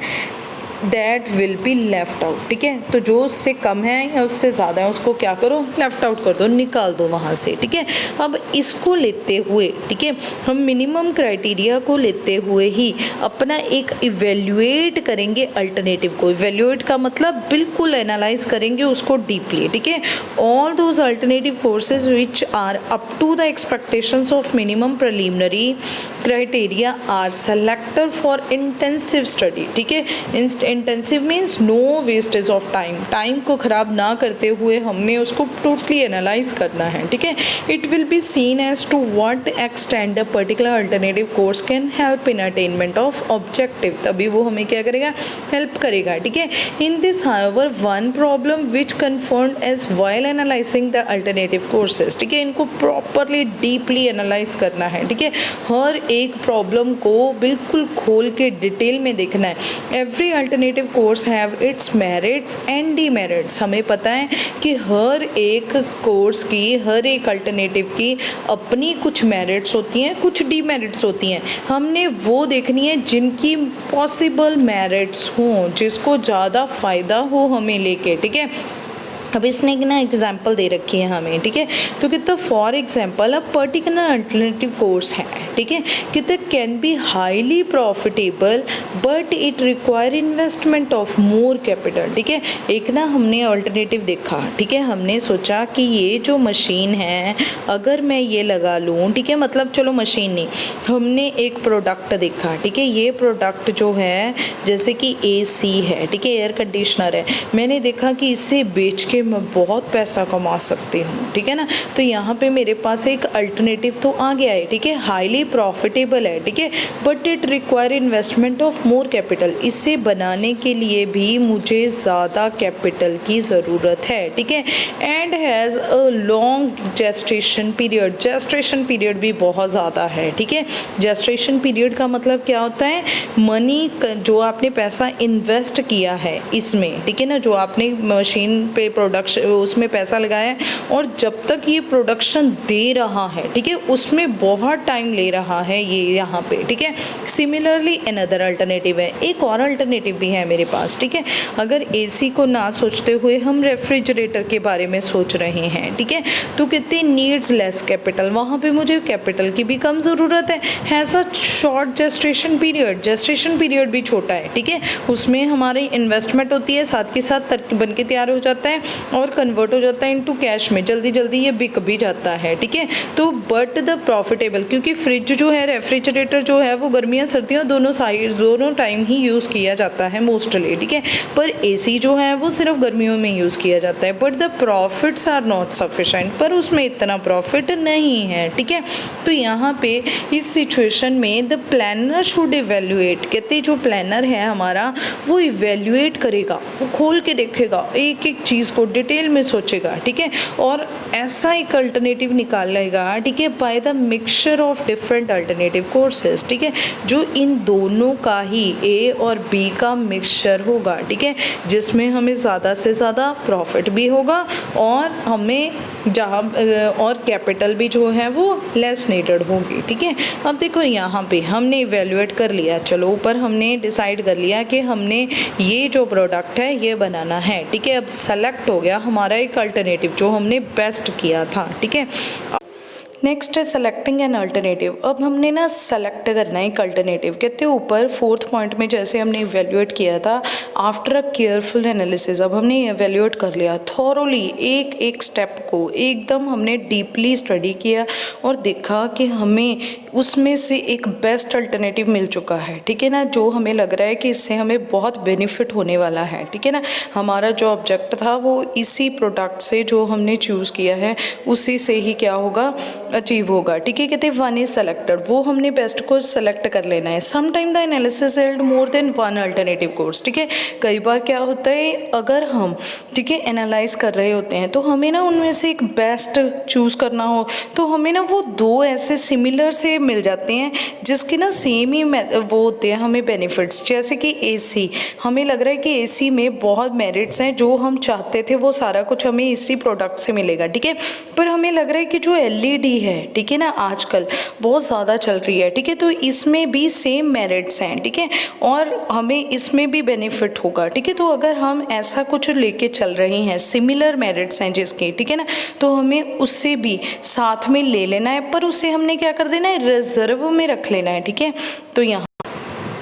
that will be left out, ठीक है। तो जो उससे कम है या उससे ज़्यादा है उसको क्या करो, लेफ्ट आउट कर दो, निकाल दो वहाँ से, ठीक है। अब इसको लेते हुए, ठीक है, हम मिनिमम क्राइटेरिया को लेते हुए ही अपना एक इवेल्युएट करेंगे अल्टरनेटिव को। इवेल्युएट का मतलब बिल्कुल एनालाइज करेंगे उसको डीपली, ठीक है। All those alternative courses which are up to the expectations of minimum preliminary criteria are selected for intensive study, ठीक है। Intensive means no wastage of time, time को ख़राब ना करते हुए हमने उसको टोटली एनालाइज करना है, ठीक है। It will be seen as to what extend a particular alternative course can help in attainment of objective, तभी वो हमें क्या करेगा, हेल्प करेगा, ठीक है। In this however one problem which confirmed as while analysing the alternative courses, ठीक है, इनको प्रॉपरली डीपली एनालाइज करना है, ठीक है। हर एक प्रॉब्लम को बिल्कुल खोल के डिटेल में देखना है। Every alternative course have it's merits and demerits, हमें पता है कि हर एक कोर्स की, हर एक अल्टरनेटिव की अपनी कुछ मेरिट्स होती हैं, कुछ डीमेरिट्स होती हैं। हमने वो देखनी है जिनकी पॉसिबल मेरिट्स हों, जिसको ज़्यादा फ़ायदा हो हमें लेके, ठीक है। अब इसने ना एग्जाम्पल दे रखी है हमें, ठीक है। तो कितना for example a particular alternative course है, ठीक है। कहते can be highly profitable but it require investment of more capital, ठीक है। एक ना हमने अल्टरनेटिव देखा, ठीक है, हमने सोचा कि ये जो मशीन है अगर मैं ये लगा लूँ, ठीक है, मतलब चलो मशीन नहीं, हमने एक प्रोडक्ट देखा, ठीक है, ये प्रोडक्ट जो है जैसे कि AC है, ठीक है, एयर कंडीशनर है, मैंने देखा कि इसे बेच के मैं बहुत पैसा कमा सकती हूँ, ठीक है ना। तो यहाँ पे मेरे पास एक अल्टरनेटिव तो आ गया है, ठीक है, हाईली प्रॉफिटेबल है, ठीक है, but it require investment of more capital, इसे बनाने के लिए भी मुझे ज़्यादा कैपिटल की ज़रूरत है, ठीक है, and has a long gestation period, gestation period भी बहुत ज़्यादा है, ठीक है। जेस्टेशन पीरियड का मतलब क्या होता है, मनी जो आपने पैसा इन्वेस्ट किया है इसमें, ठीक है ना, जो आपने मशीन पे प्रोडक्शन उसमें पैसा लगाया है और जब तक ये प्रोडक्शन दे रहा है, ठीक है, उसमें बहुत टाइम ले रहा है ये यहाँ पे, ठीक है। सिमिलरली अनदर अल्टरनेटिव है, एक और अल्टरनेटिव भी है मेरे पास, ठीक है। अगर AC को ना सोचते हुए हम रेफ्रिजरेटर के बारे में सोच रहे हैं, ठीक है, तो कितने नीड्स लेस कैपिटल, वहाँ पे मुझे कैपिटल की भी कम ज़रूरत है a short gestation period, gestation period भी छोटा है, ठीक है, उसमें हमारी इन्वेस्टमेंट होती है, साथ के साथ बन के तैयार हो जाता है और कन्वर्ट हो जाता है इनटू कैश में, जल्दी जल्दी ये बिक भी जाता है, ठीक है। तो बट द प्रॉफिटेबल, क्योंकि फ्रिज जो है, रेफ्रिजरेटर जो है वो गर्मियाँ सर्दियों दोनों टाइम ही यूज़ किया जाता है मोस्टली, ठीक है, पर AC जो है वो सिर्फ गर्मियों में यूज़ किया जाता है, but the profits are not sufficient, पर उसमें इतना प्रॉफिट नहीं है, ठीक है। तो यहाँ पे इस सिचुएशन में द प्लानर शुड इवेल्युएट, कहते जो प्लानर है हमारा वो इवेल्युएट करेगा, वो खोल के देखेगा, एक एक चीज़ को डिटेल में सोचेगा, ठीक है, और ऐसा एक अल्टरनेटिव निकालेगा, ठीक है, by the mixture of different alternative courses, ठीक है, जो इन दोनों का ही A और B का मिक्सचर होगा, ठीक है, जिसमें हमें ज़्यादा से ज़्यादा प्रॉफिट भी होगा और हमें जहाँ और कैपिटल भी जो है वो लेस नीडेड होगी, ठीक है। अब देखो यहाँ पे हमने इवेल्युएट कर लिया, चलो ऊपर हमने डिसाइड कर लिया कि हमने ये जो प्रोडक्ट है ये बनाना है, ठीक है। अब सेलेक्ट हो गया हमारा एक अल्टरनेटिव जो हमने बेस्ट किया था, ठीक है। नेक्स्ट है सेलेक्टिंग एन अल्टरनेटिव। अब हमने ना सेलेक्ट करना है एक अल्टरनेटिव, कहते हैं ऊपर 4th पॉइंट में जैसे हमने इवेल्युएट किया था आफ्टर अ केयरफुल एनालिसिस, अब हमने इवेल्युएट कर लिया थॉरोली, एक एक स्टेप को एकदम हमने डीपली स्टडी किया और देखा कि हमें उसमें से एक बेस्ट अल्टरनेटिव मिल चुका है, ठीक है ना, जो हमें लग रहा है कि इससे हमें बहुत बेनिफिट होने वाला है, ठीक है ना। हमारा जो ऑब्जेक्ट था वो इसी प्रोडक्ट से जो हमने चूज़ किया है उसी से ही क्या होगा, अचीव होगा, ठीक है। कहते हैं वन इज सेलेक्टेड, वो हमने बेस्ट को सेलेक्ट कर लेना है। Sometime the analysis held more than one alternative course, ठीक है। कई बार क्या होता है अगर हम, ठीक है, एनालाइज कर रहे होते हैं तो हमें ना उनमें से एक बेस्ट चूज़ करना हो तो हमें ना वो दो ऐसे सिमिलर से मिल जाते हैं जिसके ना सेम ही वो होते हैं हमें बेनिफिट्स, जैसे कि AC, हमें लग रहा है कि AC में बहुत मेरिट्स हैं, जो हम चाहते थे वो सारा कुछ हमें इसी प्रोडक्ट से मिलेगा, ठीक है, पर हमें लग रहा है कि जो LED है, ठीक है ना, आजकल बहुत ज़्यादा चल रही है, ठीक है, तो इसमें भी सेम मेरिट्स हैं, ठीक है, और हमें इसमें भी बेनिफिट होगा, ठीक है। तो अगर हम ऐसा कुछ लेके चल रहे हैं, सिमिलर मेरिट्स हैं जिसके, ठीक है ना, तो हमें उससे भी साथ में ले लेना है, पर उसे हमने क्या कर देना है, रिजर्व में रख लेना है, ठीक है। तो यहाँ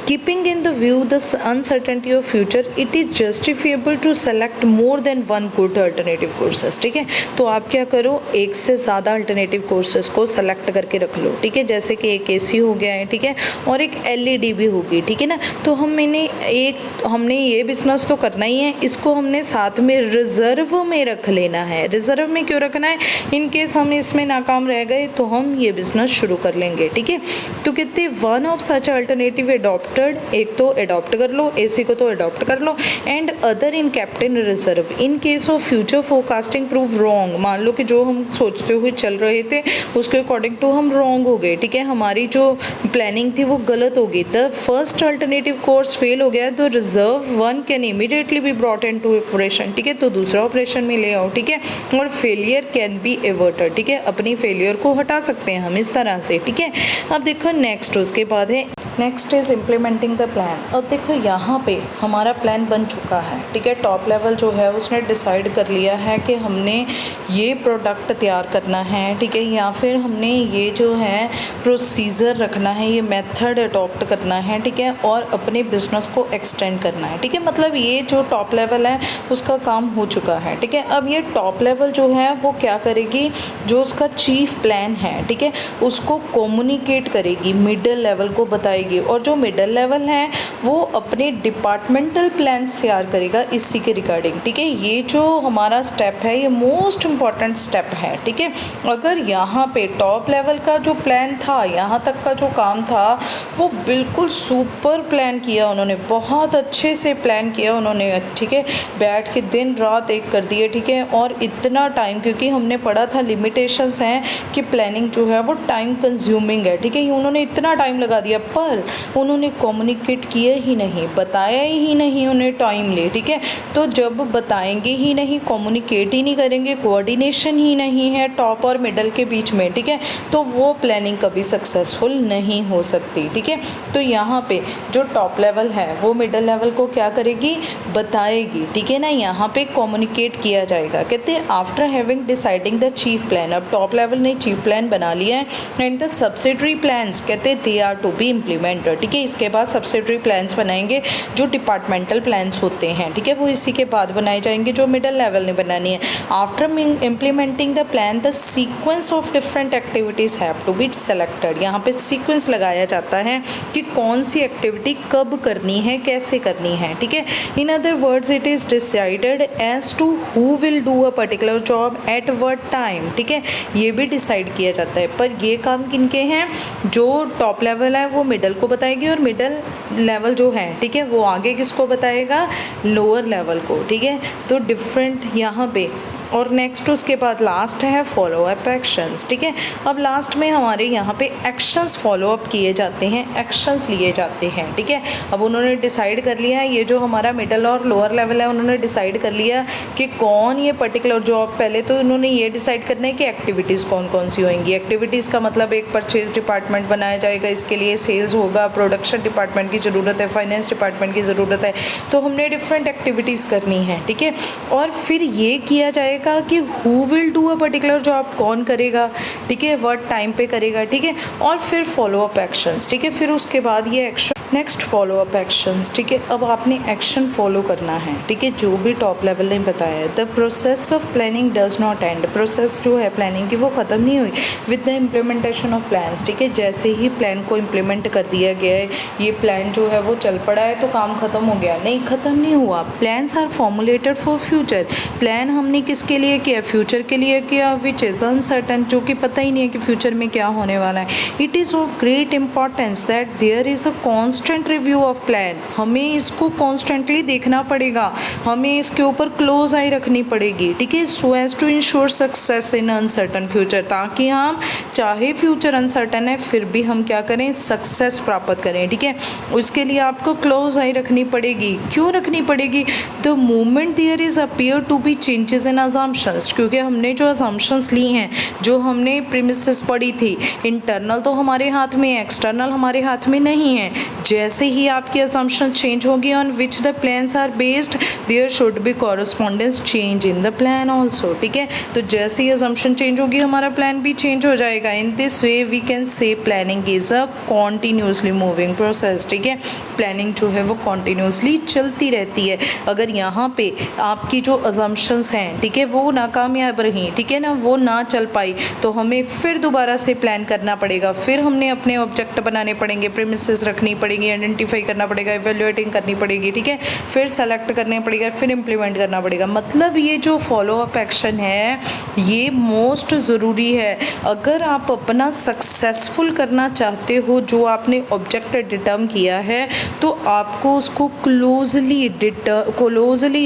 Keeping in the view the uncertainty of future, it is justifiable to select more than one good alternative courses, ठीक है। तो आप क्या करो, एक से ज़्यादा अल्टरनेटिव कोर्सेज को सेलेक्ट करके रख लो, ठीक है, जैसे कि एक AC हो गया है, ठीक है, और एक LED भी होगी, ठीक है ना। तो हमने ये बिजनेस तो करना ही है, इसको हमने साथ में रिजर्व में रख लेना है। रिजर्व में क्यों रखना है, इन केस हम इसमें नाकाम रह गए तो हम ये बिजनेस शुरू कर लेंगे, ठीक है। तो कहते one of such alternative adopt, एक तो अडॉप्ट कर लो, AC को तो अडॉप्ट कर लो, and other in kept in reserve in case of future forecasting prove wrong. मान लो कि जो हम सोचते हुए चल रहे थे उसके अकॉर्डिंग टू हम रॉन्ग हो गए, ठीक है, हमारी जो प्लानिंग थी वो गलत हो गई, the first alternative course fail हो गया, तो reserve one can immediately be brought into operation, ठीक है, तो दूसरा ऑपरेशन में ले आओ, ठीक है, और फेलियर कैन बी एवर्टेड, ठीक है, अपनी फेलियर को हटा सकते हैं हम इस तरह से, ठीक है। अब देखो नेक्स्ट उसके बाद है next is implementing the plan. अब देखो यहाँ पे हमारा प्लान बन चुका है, ठीक है। टॉप लेवल जो है उसने डिसाइड कर लिया है कि हमने ये प्रोडक्ट तैयार करना है, ठीक है, या फिर हमने ये जो है प्रोसीजर रखना है, ये मेथड अडॉप्ट करना है, ठीक है, और अपने बिजनेस को एक्सटेंड करना है, ठीक है। मतलब ये जो टॉप लेवल है उसका काम हो चुका है, ठीक है। अब ये टॉप लेवल जो है वो क्या करेगी, जो उसका चीफ प्लान है, ठीक है, उसको कम्युनिकेट करेगी, मिडिल लेवल को बताएगी, और जो मिडिल लेवल है वो अपने डिपार्टमेंटल प्लान्स तैयार करेगा इसी के रिगार्डिंग, ठीक है। ये जो हमारा स्टेप है ये मोस्ट इम्पॉर्टेंट स्टेप है, ठीक है। अगर यहाँ पे टॉप लेवल का जो प्लान था, यहाँ तक का जो काम था वो बिल्कुल सुपर प्लान किया उन्होंने, बहुत अच्छे से प्लान किया उन्होंने, ठीक है, बैठ के दिन रात एक कर दिए, ठीक है। और इतना टाइम, क्योंकि हमने पढ़ा था लिमिटेशंस हैं कि प्लानिंग जो है वो टाइम कंज्यूमिंग है, ठीक है, उन्होंने इतना टाइम लगा दिया, पर उन्होंने कम्युनिकेट किया ही नहीं, बताया ही नहीं उन्हें टाइम ले, ठीक है। तो जब बताएंगे ही नहीं, कम्युनिकेट ही नहीं करेंगे, कोऑर्डिनेशन ही नहीं है टॉप और मिडल के बीच में, ठीक है, तो वो प्लानिंग कभी सक्सेसफुल नहीं हो सकती, ठीक है। तो यहाँ पे जो टॉप लेवल है वो मिडल लेवल को क्या करेगी, बताएगी, ठीक है ना। यहाँ पे कम्युनिकेट किया जाएगा। कहते हैं after having deciding the chief plan, अब टॉप लेवल ने चीफ प्लान बना लिया है, एंड द सब्सिडरी प्लान्स कहते हैं they are to be implemented, ठीक है। इसके बाद सब्सिडरी प्लान्स बनाएंगे जो डिपार्टमेंटल प्लान्स होते हैं, ठीक है, वो इसी के बाद बनाए जाएंगे जो मिडल लेवल ने बनानी है। After implementing the plan the sequence of different activities have to be selected, यहाँ पे सीक्वेंस लगाया जाता है कि कौन सी एक्टिविटी कब करनी है, कैसे करनी है, ठीक है। In other words it is decided as to who will do a particular job at what time, ठीक है, ये भी डिसाइड किया जाता है। पर ये काम किनके हैं, जो टॉप लेवल है वो मिडल को बताएगी, और मिडल लेवल जो है, ठीक है, वो आगे किसको बताएगा, लोअर लेवल को, ठीक है। तो डिफरेंट यहाँ पे, और नेक्स्ट उसके बाद लास्ट है फॉलो अप एक्शंस, ठीक है। अब लास्ट में हमारे यहाँ पे एक्शंस फॉलो अप किए जाते हैं, एक्शंस लिए जाते हैं, ठीक है। अब उन्होंने डिसाइड कर लिया, ये जो हमारा मिडल और लोअर लेवल है उन्होंने डिसाइड कर लिया कि कौन ये पर्टिकुलर जॉब, पहले तो उन्होंने ये डिसाइड करना है कि एक्टिविटीज़ कौन कौन सी होंगी। एक्टिविटीज़ का मतलब एक परचेज डिपार्टमेंट बनाया जाएगा, इसके लिए सेल्स होगा, प्रोडक्शन डिपार्टमेंट की ज़रूरत है, फाइनेंस डिपार्टमेंट की ज़रूरत है, तो हमने डिफरेंट एक्टिविटीज़ करनी है, ठीक है। और फिर ये किया जाएगा कि who will do a particular job, कौन करेगा, ठीक है, व्हाट टाइम पे करेगा, ठीक है। और फिर फॉलो अप एक्शंस, ठीक है, फिर उसके बाद ये action, next follow up actions, ठीक है। अब आपने एक्शन फॉलो करना है, ठीक है, जो भी टॉप लेवल ने बताया है। The process of planning does not and, process जो है प्लानिंग की वो ख़त्म नहीं हुई with the implementation of plans, ठीक है। जैसे ही प्लान को इम्प्लीमेंट कर दिया गया है, ये प्लान जो है वो चल पड़ा है तो काम ख़त्म हो गया, नहीं, ख़त्म नहीं हुआ। Plans are formulated for future, plan हमने किसके लिए किया, फ्यूचर के लिए किया, विच इज़ अनसर्टन, जो कि पता ही नहीं है कि फ्यूचर में क्या होने वाला है। It is of great importance that there is a constant review of plan, हमें इसको कॉन्स्टेंटली देखना पड़ेगा, हमें इसके ऊपर क्लोज आई रखनी पड़ेगी, ठीक है, so as to ensure success in uncertain future, ताकि हम चाहे फ्यूचर अनसर्टन है फिर भी हम क्या करें, सक्सेस प्राप्त करें, ठीक है। उसके लिए आपको क्लोज आई रखनी पड़ेगी। क्यों रखनी पड़ेगी, the moment there is appear to be changes in assumptions, क्योंकि हमने जो अजम्पशंस ली हैं, जो हमने प्रीमिसेस पढ़ी थी, इंटरनल तो हमारे हाथ में है, एक्सटर्नल हमारे हाथ में नहीं है। जैसे ही आपकी अजम्पशन चेंज होगी on which the plans are based, there should be correspondence change in the plan also, ठीक है। तो जैसे ही अजम्पशन चेंज होगी हमारा प्लान भी चेंज हो जाएगा। In this way we can say planning is a continuously moving process, ठीक है। प्लानिंग जो है वो कॉन्टीन्यूसली चलती रहती है। अगर यहाँ पे आपकी जो अजम्पशंस हैं, ठीक है, वो नाकामयाब रही, ठीक है ना, वो ना चल पाई, तो हमें फिर दोबारा से प्लान करना पड़ेगा, फिर हमने अपने ऑब्जेक्ट बनाने पड़ेंगे, प्रीमिसेस रखनी पड़ेगी, आइडेंटिफाई करना पड़ेगा, इवेल्युएटिंग करनी पड़ेगी, ठीक है, फिर सेलेक्ट करने पड़ेगा, फिर इम्प्लीमेंट करना पड़ेगा। मतलब ये जो फॉलो अप एक्शन है ये मोस्ट ज़रूरी है। अगर आप अपना सक्सेसफुल करना चाहते हो, जो आपने ऑब्जेक्ट डिटर्म किया है, तो आपको उसको क्लोजली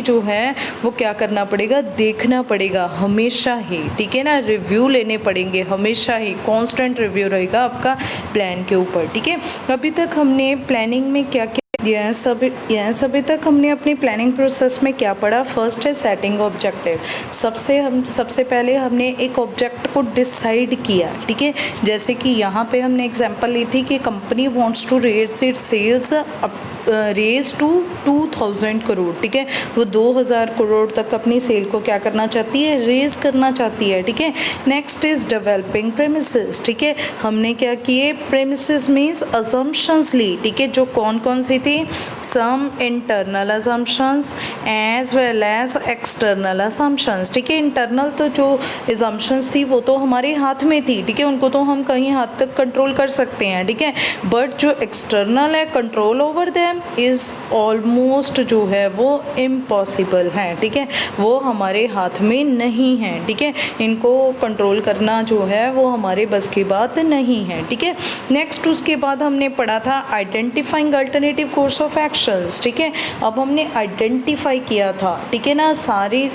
जो है वो क्या करना पड़ेगा, देखना पड़ेगा हमेशा ही, ठीक है ना, रिव्यू लेने पड़ेंगे हमेशा ही, कांस्टेंट रिव्यू रहेगा आपका प्लान के ऊपर, ठीक है। अभी तक हमने प्लानिंग में क्या क्या अभी तक हमने अपनी प्लानिंग प्रोसेस में क्या पढ़ा। फर्स्ट है सेटिंग ऑब्जेक्टिव। सबसे पहले हमने एक ऑब्जेक्ट को डिसाइड किया, ठीक है। जैसे कि यहाँ पे हमने एग्जांपल ली थी कि company wants to raise its sales raise to 2000 crore, ठीक है। वो 2000 करोड़ तक अपनी सेल को क्या करना चाहती है, रेज करना चाहती है, ठीक है। नेक्स्ट इज डेवलपिंग प्रेमिसेस, ठीक है। हमने क्या किए, प्रेमिसेस मीन्स अजम्पशंस ली, ठीक है। जो कौन कौन सी थी, some internal assumptions as well as external assumptions, ठीक है। इंटरनल तो जो अजम्पशंस थी वो तो हमारे हाथ में थी, ठीक है, उनको तो हम कहीं हाथ तक कंट्रोल कर सकते हैं, ठीक है। बट जो एक्सटर्नल है, control over them is almost जो है वो इम्पॉसिबल है, ठीक है। वो हमारे हाथ में नहीं है, ठीक है। इनको कंट्रोल करना जो है वो हमारे बस की बात नहीं है, ठीक है। नेक्स्ट उसके बाद हमने पढ़ा था identifying alternative course of actions, ठीक है। अब हमने आइडेंटिफाई किया था, ठीक है ना, सारी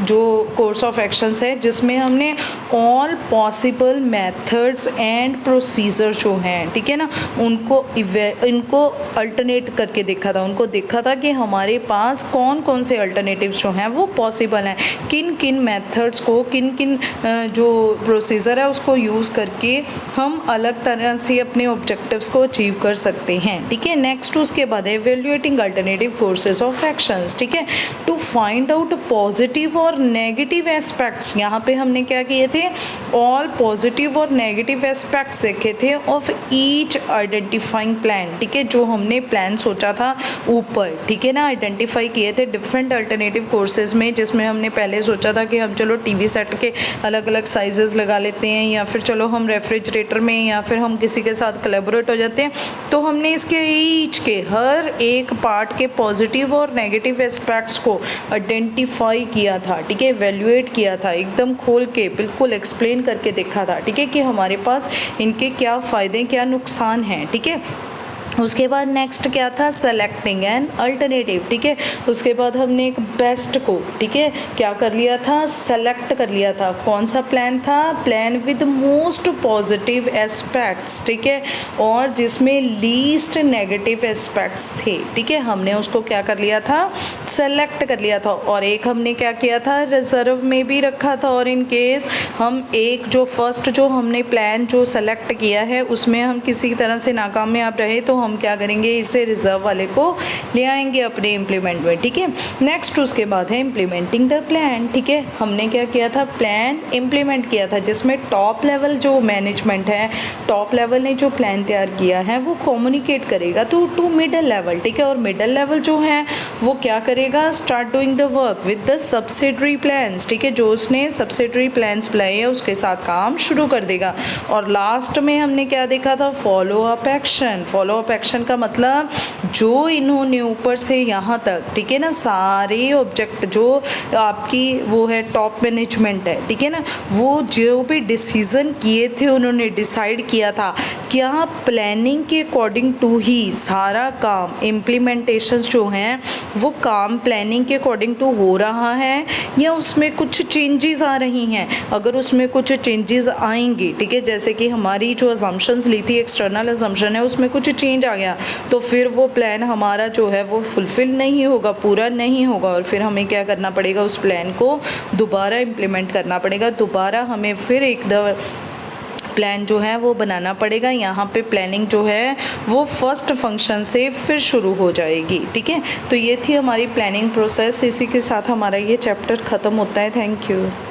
जो कोर्स ऑफ एक्शंस है जिसमें हमने all possible methods and procedure जो हैं, ठीक है ना, इनको अल्टरनेट करके देखा था। उनको देखा था कि हमारे पास कौन कौन से अल्टरनेटिव्स जो हैं वो पॉसिबल हैं, किन किन मेथड्स को, किन किन जो प्रोसीजर है उसको यूज़ करके हम अलग तरह से अपने ऑब्जेक्टिव्स को अचीव कर सकते हैं, ठीक है। नेक्स्ट उसके बाद है evaluating alternative courses of actions, ठीक है, टू फाइंड आउट पॉजिटिव और नेगेटिव एस्पेक्ट्स। यहाँ पे हमने क्या किए थे, ऑल पॉजिटिव और नेगेटिव एस्पेक्ट्स देखे थे ऑफ ईच आइडेंटिफाइंग प्लान, ठीक है। जो हमने प्लान सोचा था ऊपर, ठीक है ना, आइडेंटिफाई किए थे डिफरेंट अल्टरनेटिव कोर्सेज में, जिसमें हमने पहले सोचा था कि हम चलो टीवी सेट के अलग अलग साइजेस लगा लेते हैं, या फिर चलो हम रेफ्रिजरेटर में, या फिर हम किसी के साथ कोलैबोरेट हो जाते हैं। तो हमने इसके ईच के हर एक पार्ट के पॉजिटिव और नेगेटिव एस्पेक्ट्स को आइडेंटिफाई किया था, ठीक है, इवेल्युएट किया था, एकदम खोल के बिल्कुल एक्सप्लेन करके देखा था, ठीक है, कि हमारे पास इनके क्या फ़ायदे क्या नुकसान हैं, ठीक है। उसके बाद नेक्स्ट क्या था, सेलेक्टिंग एन अल्टरनेटिव, ठीक है। उसके बाद हमने एक बेस्ट को, ठीक है, क्या कर लिया था, सेलेक्ट कर लिया था। कौन सा प्लान था, plan with most positive aspects, ठीक है, और जिसमें लीस्ट नेगेटिव एस्पेक्ट्स थे, ठीक है, हमने उसको क्या कर लिया था, सेलेक्ट कर लिया था। और एक हमने क्या किया था, रिजर्व में भी रखा था, और इन केस हम एक जो फर्स्ट जो हमने प्लान जो सेलेक्ट किया है उसमें हम किसी तरह से नाकामयाब रहे तो हम क्या करेंगे, इसे रिजर्व वाले को ले आएंगे अपने इम्प्लीमेंट में, ठीक है। नेक्स्ट उसके बाद है इम्प्लीमेंटिंग द प्लान, ठीक है। हमने क्या किया था, प्लान इम्प्लीमेंट किया था, जिसमें टॉप लेवल जो मैनेजमेंट है, टॉप लेवल ने जो प्लान तैयार किया है वो कम्युनिकेट करेगा तो टू मिडल लेवल, ठीक है। और मिडल लेवल जो है वो क्या करेगा, start doing the work with the subsidiary plans, ठीक है। जो उसने सब्सिडरी प्लान्स बनाए हैं उसके साथ काम शुरू कर देगा। और लास्ट में हमने क्या देखा था, follow up action. Follow up action का मतलब जो इन्होंने ऊपर से यहाँ तक, ठीक है ना, सारे ऑब्जेक्ट जो आपकी वो है टॉप मैनेजमेंट है, ठीक है ना, वो जो भी डिसीज़न किए थे उन्होंने डिसाइड किया था, क्या प्लानिंग के अकॉर्डिंग टू ही सारा काम इम्प्लीमेंटेशंस जो हैं वो काम प्लानिंग के अकॉर्डिंग टू हो रहा है या उसमें कुछ चेंजेस आ रही हैं। अगर उसमें कुछ चेंजेस आएंगे, ठीक है, जैसे कि हमारी जो अजम्पशंस ली थी, एक्सटर्नल अजम्पशन है, उसमें कुछ चेंज आ गया तो फिर वो प्लान हमारा जो है वो फुलफ़िल नहीं होगा, पूरा नहीं होगा, और फिर हमें क्या करना पड़ेगा, उस प्लान को दोबारा इम्प्लीमेंट करना पड़ेगा, दोबारा हमें फिर एक प्लान जो है वो बनाना पड़ेगा। यहाँ पे प्लानिंग जो है वो फर्स्ट फंक्शन से फिर शुरू हो जाएगी, ठीक है। तो ये थी हमारी प्लानिंग प्रोसेस। इसी के साथ हमारा ये चैप्टर ख़त्म होता है। Thank you.